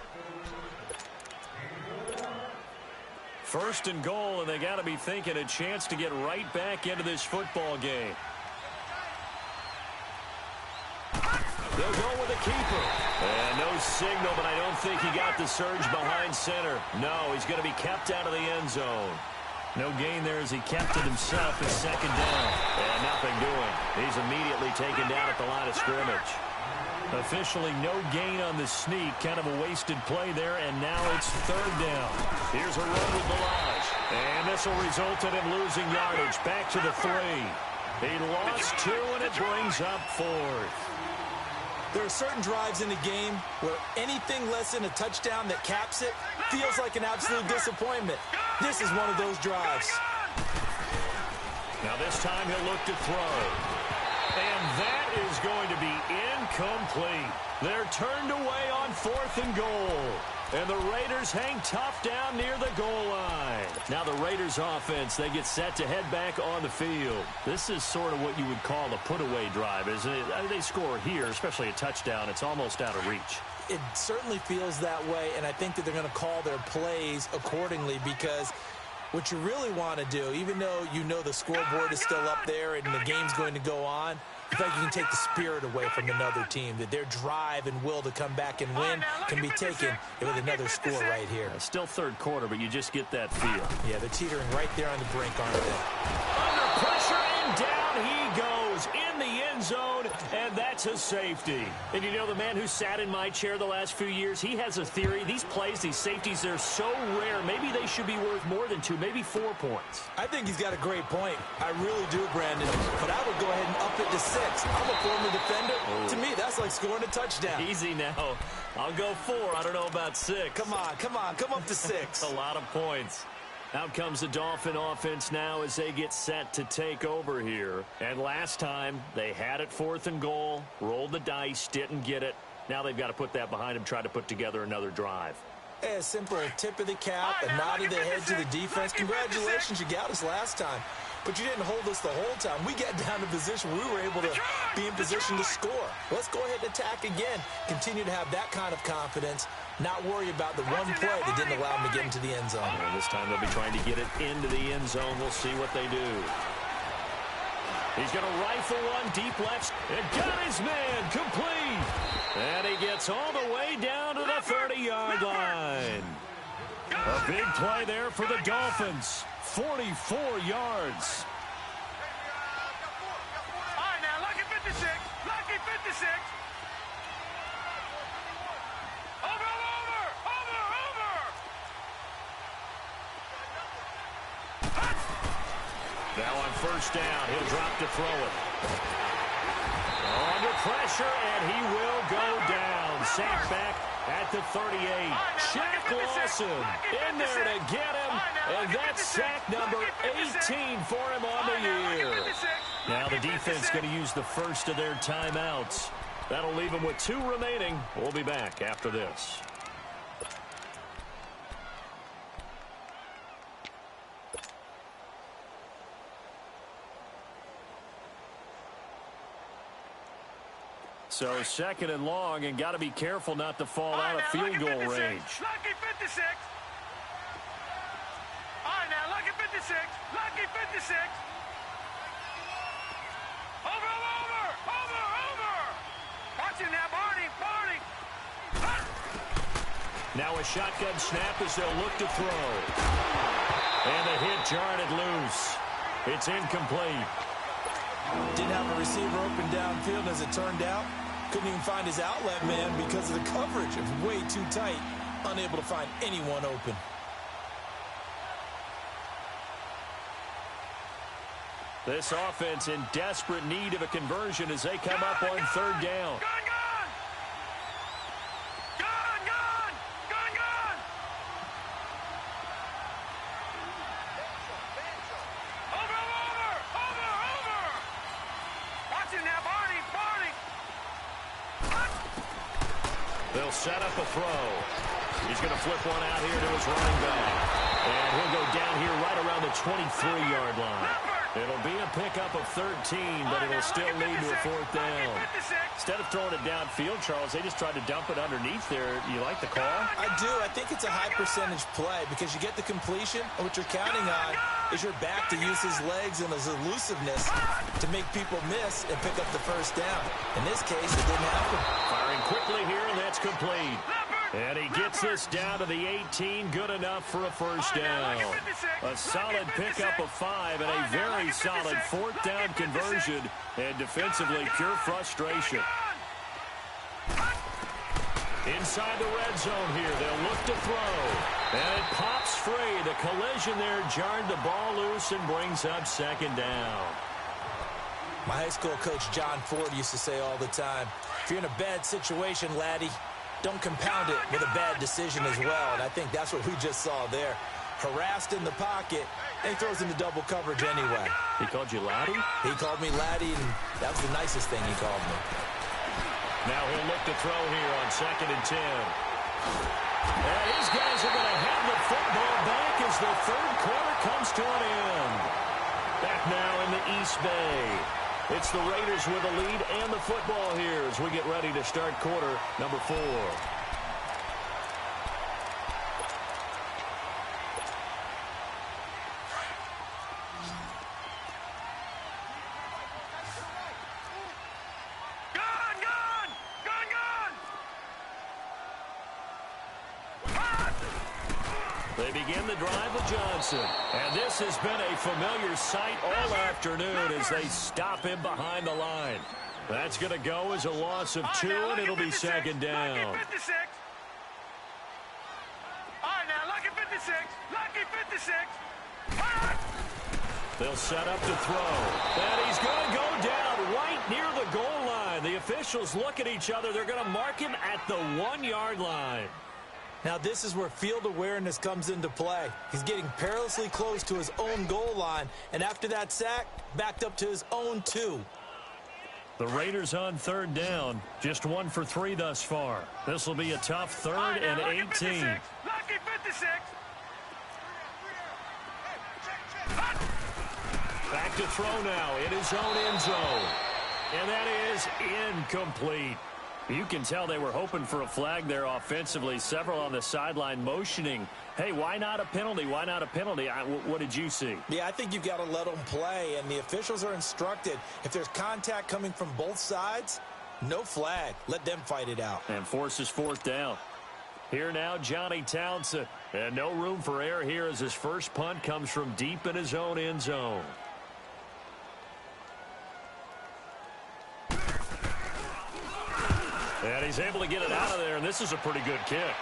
1st and goal, and they got to be thinking a chance to get right back into this football game. They'll go with a keeper. And no signal, but I don't think he got the surge behind center. No, he's going to be kept out of the end zone. No gain there as he kept it himself. His 2nd down. And nothing doing. He's immediately taken down at the line of scrimmage. Officially no gain on the sneak. Kind of a wasted play there, and now it's third down. Here's a run with Balaj. And this will result in him losing yardage. Back to the 3. He lost 2, and it brings up 4th. There are certain drives in the game where anything less than a touchdown that caps it feels like an absolute disappointment. This is one of those drives. Now this time he'll look to throw. And that is going to be incomplete. They're turned away on 4th and goal. And the Raiders hang tough down near the goal line. Now the Raiders offense, they get set to head back on the field. This is sort of what you would call a put-away drive, isn't it? I mean, they score here, especially a touchdown. It's almost out of reach. It certainly feels that way, and I think that they're going to call their plays accordingly because what you really want to do, even though you know the scoreboard is still up there and the game's going to go on, I think you can take the spirit away from another team, that their drive and will to come back and win can be taken with another score right here. Still third quarter, but you just get that feel. Yeah, they're teetering right there on the brink, aren't they? Under pressure, and down he goes in the end zone, and that's a safety. And you know, the man who sat in my chair the last few years, he has a theory. These plays, these safeties, they're so rare. Maybe they should be worth more than 2, maybe 4 points. I think he's got a great point. I really do, Brandon. But I would go ahead and up it to 6. I'm a former defender. Oh. To me, that's like scoring a touchdown. Easy now. I'll go 4. I don't know about 6. Come on. Come up to 6. A lot of points. Out comes the Dolphin offense now as they get set to take over here. And last time, they had it 4th and goal, rolled the dice, didn't get it. Now they've got to put that behind them, try to put together another drive. A simple tip of the cap, a nod of the head to the defense. Congratulations, you got us last time. But you didn't hold us the whole time. We got down to position where we were able to be in position to score. Let's go ahead and attack again. Continue to have that kind of confidence. Not worry about the one play that didn't allow them to get into the end zone. And this time they'll be trying to get it into the end zone. We'll see what they do. He's going to rifle one deep left. And got his man complete. And he gets all the way down to the 30-yard line. A big play there for the Dolphins. 44 yards. All right, now, lucky 56. Lucky 56. Now on first down, he'll drop to throw it. Under pressure, and he will go down. Sacked back at the 38. Shaq Lawson in there to get him, and that's sack number 18 for him on the year. Now the defense going to use the first of their timeouts. That'll leave them with 2 remaining. We'll be back after this. So 2nd and long, and got to be careful not to fall out of field goal range. Lucky 56. All right, now, lucky 56. Lucky 56. Over. Watch him now, Barney. Now a shotgun snap as they'll look to throw. And the hit jarred it loose. It's incomplete. Didn't have a receiver open downfield as it turned out. Couldn't even find his outlet man because of the coverage. It was way too tight. Unable to find anyone open. This offense in desperate need of a conversion as they come up on 3rd down. They'll set up a throw. He's going to flip one out here to his running back. And he'll go down here right around the 23-yard line. It'll be a pickup of 13, but it'll still lead to a 4th down. Instead of throwing it downfield, Charles, they just tried to dump it underneath there. You like the call? I do. I think it's a high percentage play because you get the completion, and what you're counting on is your back to use his legs and his elusiveness to make people miss and pick up the first down. In this case, it didn't happen. Firing quickly here, and that's complete. And he gets this down to the 18, good enough for a first down. A solid pickup of 5 and a very solid 4th down conversion. And defensively, pure frustration. Inside the red zone here, they'll look to throw. And it pops free. The collision there jarred the ball loose and brings up second down. My high school coach, John Ford, used to say all the time, if you're in a bad situation, laddie, don't compound it with a bad decision as well. And I think that's what we just saw there. Harassed in the pocket, and he throws into double coverage anyway. He called you laddie? He called me laddie, and that was the nicest thing he called me. Now he'll look to throw here on 2nd and 10. And his guys are going to have the football back as the third quarter comes to an end. Back now in the East Bay. It's the Raiders with the lead and the football here as we get ready to start quarter number 4. They begin the drive with Johnson. And this has been a familiar sight all afternoon as they stop him behind the line. That's going to go as a loss of 2, and it'll be second down. Lucky 56. All right, now, lucky 56. Lucky 56. They'll set up to throw. And he's going to go down right near the goal line. The officials look at each other. They're going to mark him at the 1-yard line. Now, this is where field awareness comes into play. He's getting perilously close to his own goal line, and after that sack, backed up to his own 2. The Raiders on 3rd down, just 1 for 3 thus far. This will be a tough 3rd and 18. Lucky 56. Back to throw now in his own end zone. And that is incomplete. You can tell they were hoping for a flag there offensively. Several on the sideline motioning, hey, why not a penalty? Why not a penalty? What did you see? Yeah, I think you've got to let them play, and the officials are instructed. If there's contact coming from both sides, no flag. Let them fight it out. And forces 4th down. Here now, Johnny Townsend. And no room for error here as his first punt comes from deep in his own end zone. And he's able to get it out of there, and this is a pretty good kick.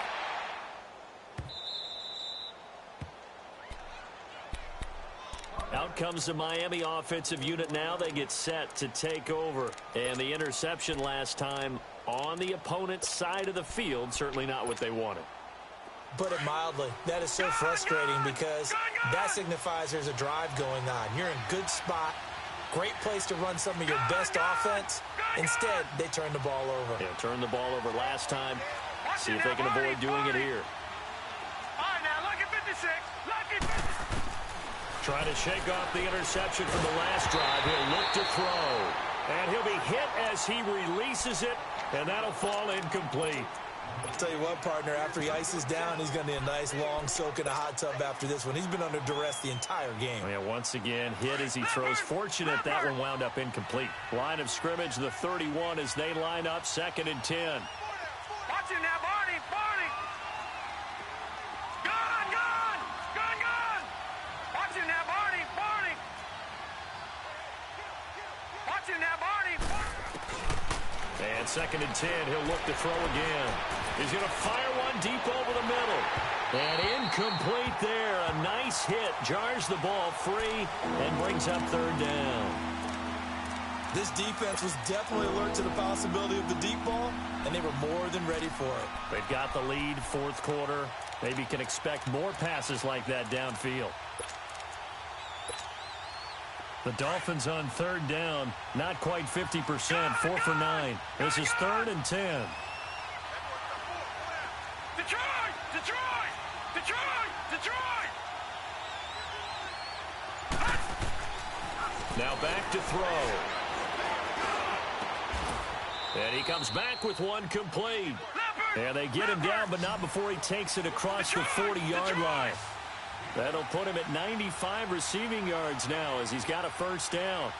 Out comes the Miami offensive unit now. They get set to take over. And the interception last time on the opponent's side of the field, certainly not what they wanted. Put it mildly, that is so frustrating because that signifies there's a drive going on. You're in good spot. Great place to run some of your best offense. Instead, they turn the ball over. Yeah, turned the ball over last time. See if they can avoid doing it here. All right, now, lucky 56. Lucky 56. Trying to shake off the interception from the last drive. He'll look to throw. And he'll be hit as he releases it, and that'll fall incomplete. I'll tell you what, partner, after he ices down, he's going to need a nice long soak in a hot tub after this one. He's been under duress the entire game. Yeah, once again, hit as he throws. Fortunate that one wound up incomplete. Line of scrimmage, the 31 as they line up, 2nd and 10. Watch it now, Barney. Barney. Gun, gun. Gun, gun. Watch it now, Barney. Barney. Watch it now, Barney. And 2nd and 10, he'll look to throw again. He's going to fire one deep over the middle. And incomplete there. A nice hit. Jars the ball free and brings up 3rd down. This defense was definitely alert to the possibility of the deep ball, and they were more than ready for it. They've got the lead, 4th quarter. Maybe can expect more passes like that downfield. The Dolphins on 3rd down, not quite 50%, 4 for 9. This is 3rd and 10. Detroit! Detroit! Detroit! Detroit! Now back to throw. And he comes back with one complete. And they get him down, but not before he takes it across the 40-yard line. That'll put him at 95 receiving yards now as he's got a 1st down.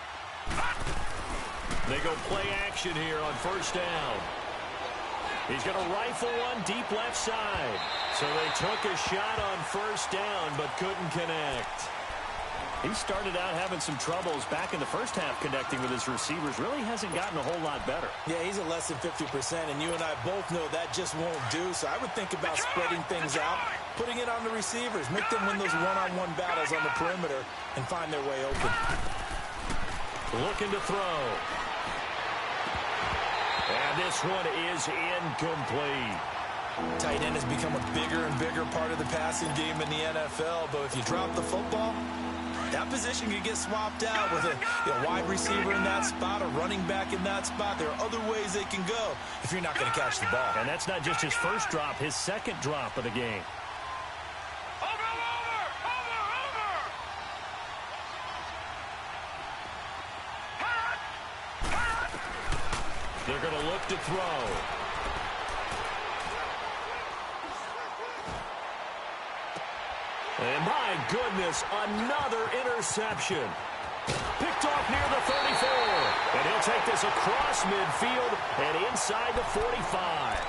They go play action here on 1st down. He's going to rifle one deep left side. So they took a shot on 1st down but couldn't connect. He started out having some troubles back in the first half connecting with his receivers. Really hasn't gotten a whole lot better. Yeah, he's at less than 50%, and you and I both know that just won't do. So I would think about spreading things out, putting it on the receivers, make them win those one-on-one battles on the perimeter, and find their way open. Looking to throw. And this one is incomplete. Tight end has become a bigger and bigger part of the passing game in the NFL, but if you drop the football, that position can get swapped out with a wide receiver in that spot, a running back in that spot. There are other ways they can go if you're not going to catch the ball. And that's not just his first drop, his second drop of the game. They're going to look to throw. And my goodness, another interception. Picked off near the 34. And he'll take this across midfield and inside the 45.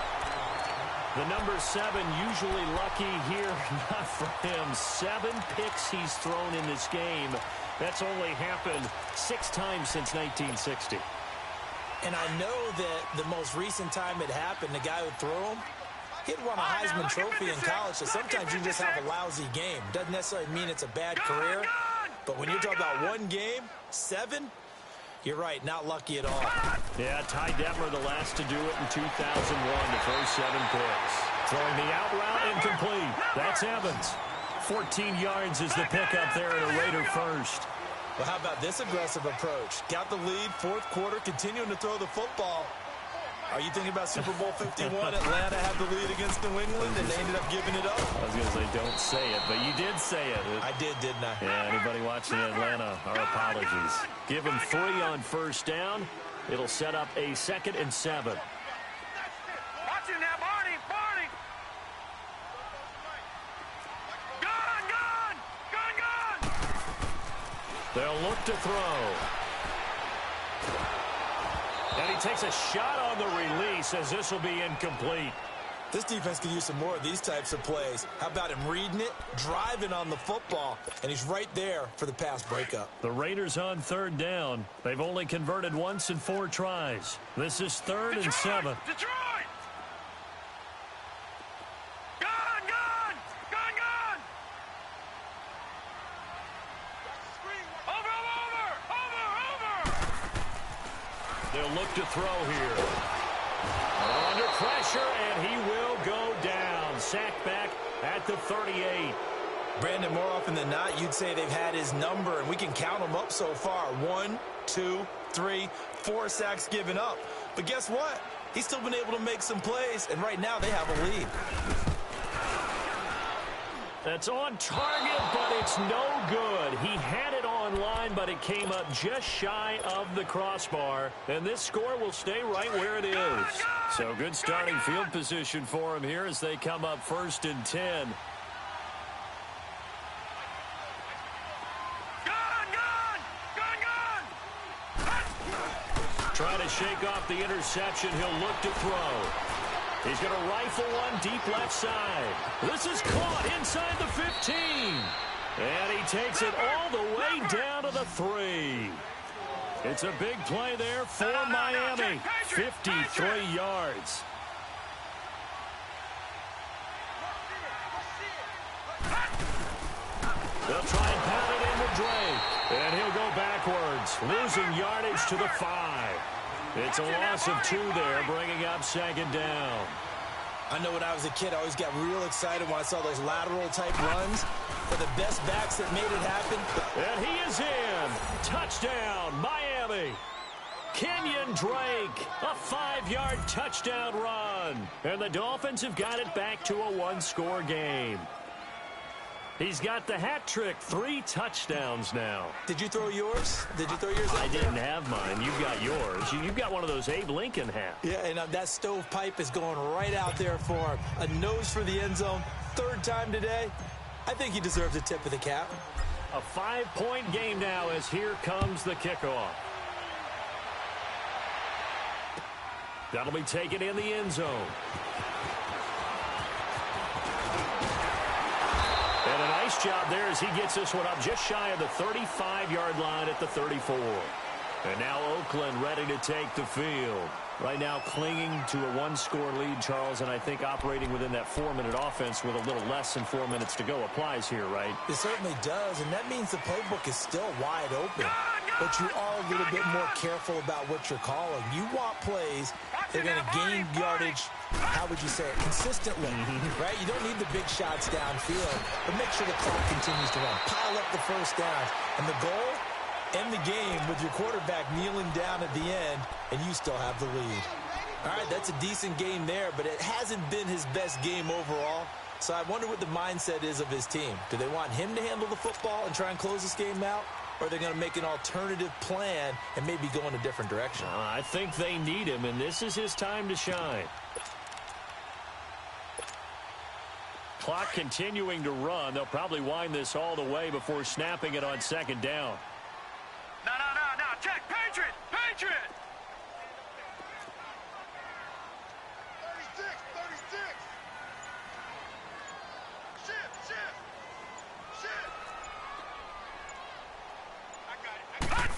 The number 7 usually lucky here. Not for him. 7 picks he's thrown in this game. That's only happened 6 times since 1960. And I know that the most recent time it happened, the guy who threw him, he'd won a Heisman Trophy in college, so sometimes you just have a lousy game. Doesn't necessarily mean it's a bad career, but when you're talking about one game, 7, you're right, not lucky at all. Yeah, Ty Detmer, the last to do it in 2001 to throw 7 picks. Throwing the out route incomplete. That's Evans. 14 yards is the pickup there at a Raider first. Well, how about this aggressive approach? Got the lead, fourth quarter, continuing to throw the football. Are you thinking about Super Bowl 51? Atlanta had the lead against New England, and they ended up giving it up. I was going to say, don't say it, but you did say it. I did, didn't I? Yeah, anybody watching Atlanta, our apologies. Give him 3 on first down. It'll set up a 2nd and 7. Watch him now, Barney, Barney. Gun. They'll look to throw. And he takes a shot on the release as this will be incomplete. This defense could use some more of these types of plays. How about him reading it, driving on the football, and he's right there for the pass breakup. The Raiders on 3rd down. They've only converted once in 4 tries. This is 3rd and 7. Detroit! Gun! They'll look to throw here. Under pressure, and he will go down. Sacked back at the 38. Brandon, more often than not, you'd say they've had his number, and we can count them up so far. 1, 2, 3, 4 sacks given up. But guess what? He's still been able to make some plays, and right now they have a lead. That's on target, but it's no good. He had it on line, but it came up just shy of the crossbar. And this score will stay right where it is. So good starting field position for him here as they come up 1st and 10. Trying to shake off the interception. He'll look to throw. He's going to rifle one deep left side. This is caught inside the 15. And he takes it all the way down to the 3. It's a big play there for Miami. 53 yards. They'll try and pound it in with Drake. And he'll go backwards, losing yardage to the 5. It's a loss of 2 there, bringing up 2nd down. I know when I was a kid, I always got real excited when I saw those lateral-type runs. For the best backs that made it happen. And he is in. Touchdown, Miami. Kenyon Drake, a 5-yard touchdown run. And the Dolphins have got it back to a 1-score game. He's got the hat trick, 3 touchdowns now. Did you throw yours? Did you throw yours? I didn't have mine. You've got yours. You've got one of those Abe Lincoln hats. Yeah, and that stovepipe is going right out there for him. A nose for the end zone. 3rd time today. I think he deserves a tip of the cap. A 5-point game now as here comes the kickoff. That'll be taken in the end zone. And a nice Nice job there as he gets this one up just shy of the 35-yard line at the 34. And now Oakland ready to take the field. Right now clinging to a one-score lead, Charles, and I think operating within that 4-minute offense with a little less than 4 minutes to go applies here, right? It certainly does, and that means the playbook is still wide open. But you are a little bit more careful about what you're calling. You want plays that are going to gain yardage, how would you say it, consistently, right? You don't need the big shots downfield, but make sure the clock continues to run. Pile up the first downs. And the goal? End the game with your quarterback kneeling down at the end, and you still have the lead. All right, that's a decent game there, but it hasn't been his best game overall. So I wonder what the mindset is of his team. Do they want him to handle the football and try and close this game out? Or are they going to make an alternative plan and maybe go in a different direction? I think they need him, and this is his time to shine. Clock continuing to run. They'll probably wind this all the way before snapping it on second down. No. Check. Patriot. 36. Shift. I got it.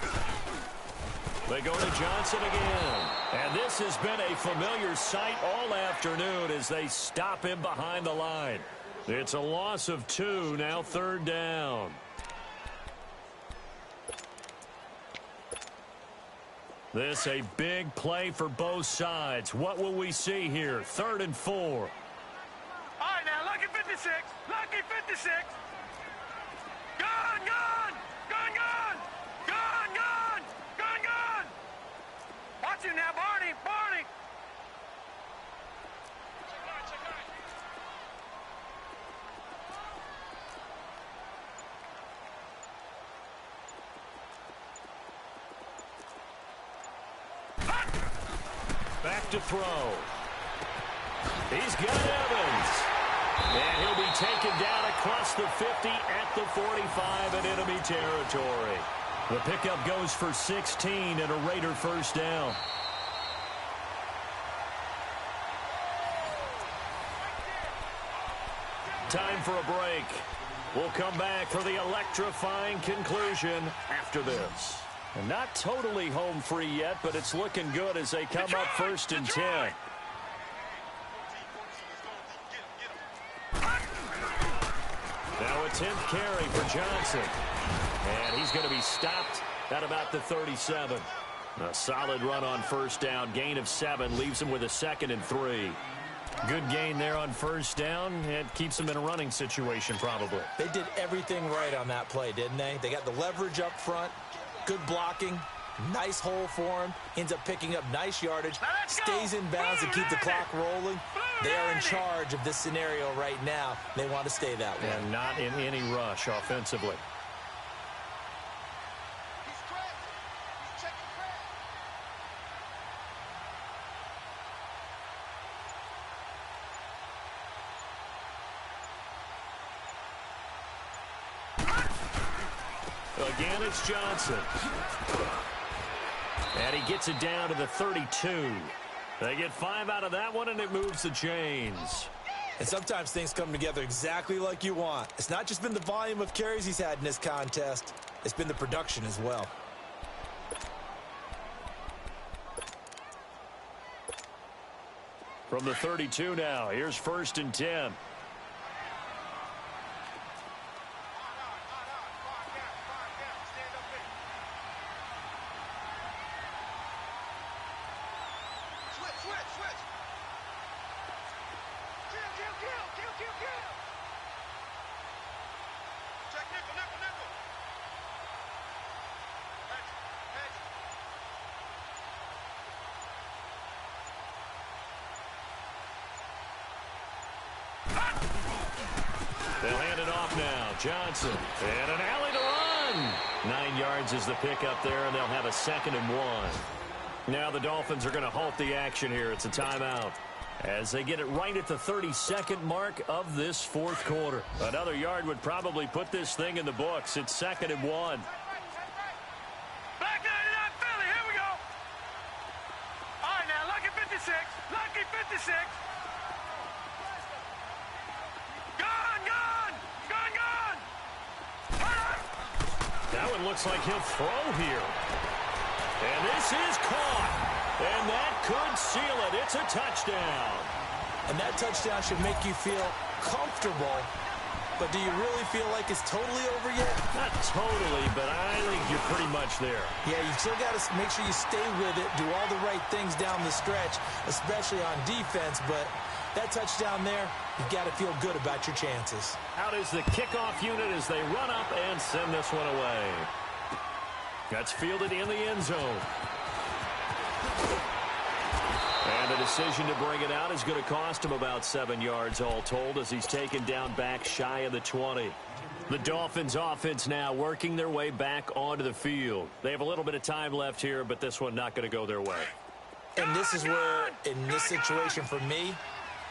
They go to Johnson again. And this has been a familiar sight all afternoon as they stop him behind the line. It's a loss of 2, now third down. This a big play for both sides. What will we see here? 3rd and 4. All right, now, lucky 56. Lucky 56. Gun. Watch him now, Barney. Back to throw. He's got Evans. And he'll be taken down across the 50 at the 45 in enemy territory. The pickup goes for 16 and a Raider first down. Time for a break. We'll come back for the electrifying conclusion after this. And not totally home free yet, but it's looking good as they come up 1st and 10. Now a 10th carry for Johnson. And he's going to be stopped at about the 37. A solid run on first down. Gain of 7 leaves him with a 2nd and 3. Good gain there on first down. It keeps them in a running situation probably. They did everything right on that play, didn't they? They got the leverage up front. Good blocking, nice hole for him, ends up picking up nice yardage, stays in bounds to keep the clock rolling. They are in charge of this scenario right now. They want to stay that way. And not in any rush offensively. Again, it's Johnson. And he gets it down to the 32. They get 5 out of that one, and it moves the chains. And sometimes things come together exactly like you want. It's not just been the volume of carries he's had in this contest. It's been the production as well. From the 32 now, here's 1st and 10. They'll hand it off now. Johnson. And an alley to run. 9 yards is the pickup there, and they'll have a 2nd and 1. Now the Dolphins are going to halt the action here. It's a timeout. As they get it right at the 32nd mark of this 4th quarter. Another yard would probably put this thing in the books. It's 2nd and 1. Back 99 Philly. Here we go. All right, now, lucky 56. Lucky 56. Gun. it looks like he'll throw here. And this is caught. And that could seal it. It's a touchdown. And that touchdown should make you feel comfortable. But do you really feel like it's totally over yet? Not totally, but I think you're pretty much there. Yeah, you still got to make sure you stay with it, do all the right things down the stretch, especially on defense. But that touchdown there, you got to feel good about your chances. Out is the kickoff unit as they run up and send this one away. That's fielded in the end zone. And the decision to bring it out is going to cost him about 7 yards all told as he's taken down back shy of the 20. The Dolphins offense now working their way back onto the field. They have a little bit of time left here, but this one not going to go their way. And this is where, in this situation for me,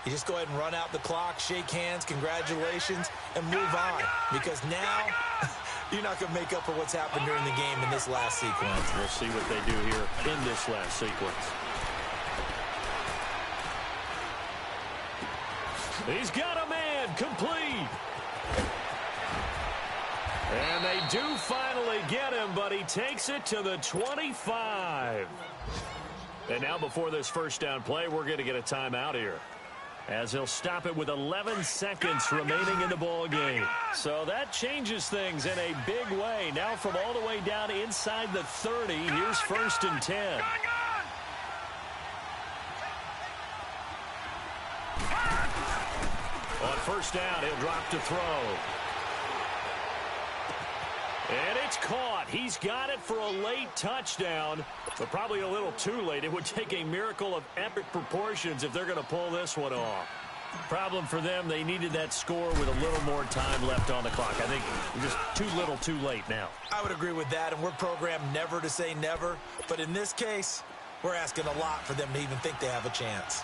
you just go ahead and run out the clock, shake hands, congratulations, and move on. Because now, you're not going to make up for what's happened during the game in this last sequence. We'll see what they do here in this last sequence. He's got a man complete. And they do finally get him, but he takes it to the 25. And now before this first down play, we're going to get a timeout here, as he'll stop it with 11 seconds remaining in the ball game. So that changes things in a big way. Now from all the way down inside the 30, here's 1st and 10. On first down, he'll drop to throw. And it's caught. He's got it for a late touchdown, but probably a little too late. It would take a miracle of epic proportions if they're going to pull this one off. Problem for them, they needed that score with a little more time left on the clock. I think just too little too late now. I would agree with that, and we're programmed never to say never. But in this case, we're asking a lot for them to even think they have a chance.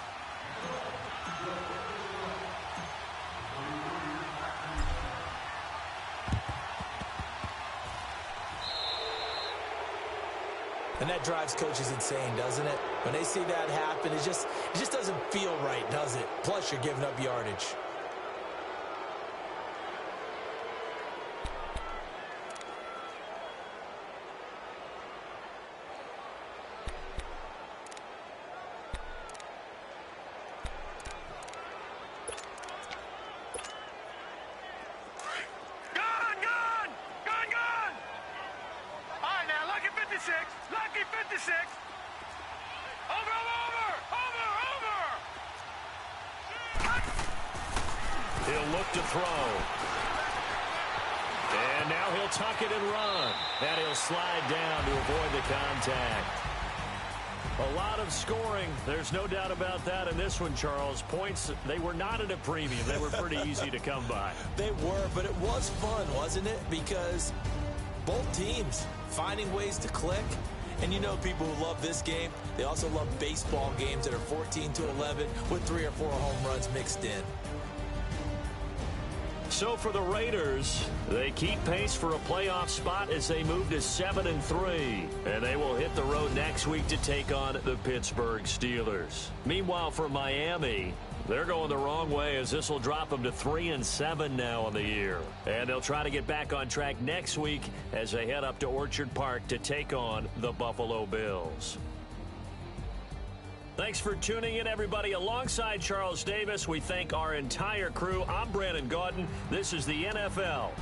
And that drives coaches insane, doesn't it? When they see that happen, it just doesn't feel right, does it? Plus, you're giving up yardage. Lucky 56. Over. He'll look to throw. And now he'll tuck it and run. And he'll slide down to avoid the contact. A lot of scoring. There's no doubt about that in this one, Charles. Points, they were not at a premium. They were pretty easy to come by. They were, but it was fun, wasn't it? Because both teams finding ways to click. And you know people who love this game, they also love baseball games that are 14-11 with 3 or 4 home runs mixed in. So for the Raiders, they keep pace for a playoff spot as they move to 7-3. And they will hit the road next week to take on the Pittsburgh Steelers. Meanwhile, for Miami, they're going the wrong way as this will drop them to 3-7 now on the year. And they'll try to get back on track next week as they head up to Orchard Park to take on the Buffalo Bills. Thanks for tuning in, everybody. Alongside Charles Davis, we thank our entire crew. I'm Brandon Gaudin. This is the NFL.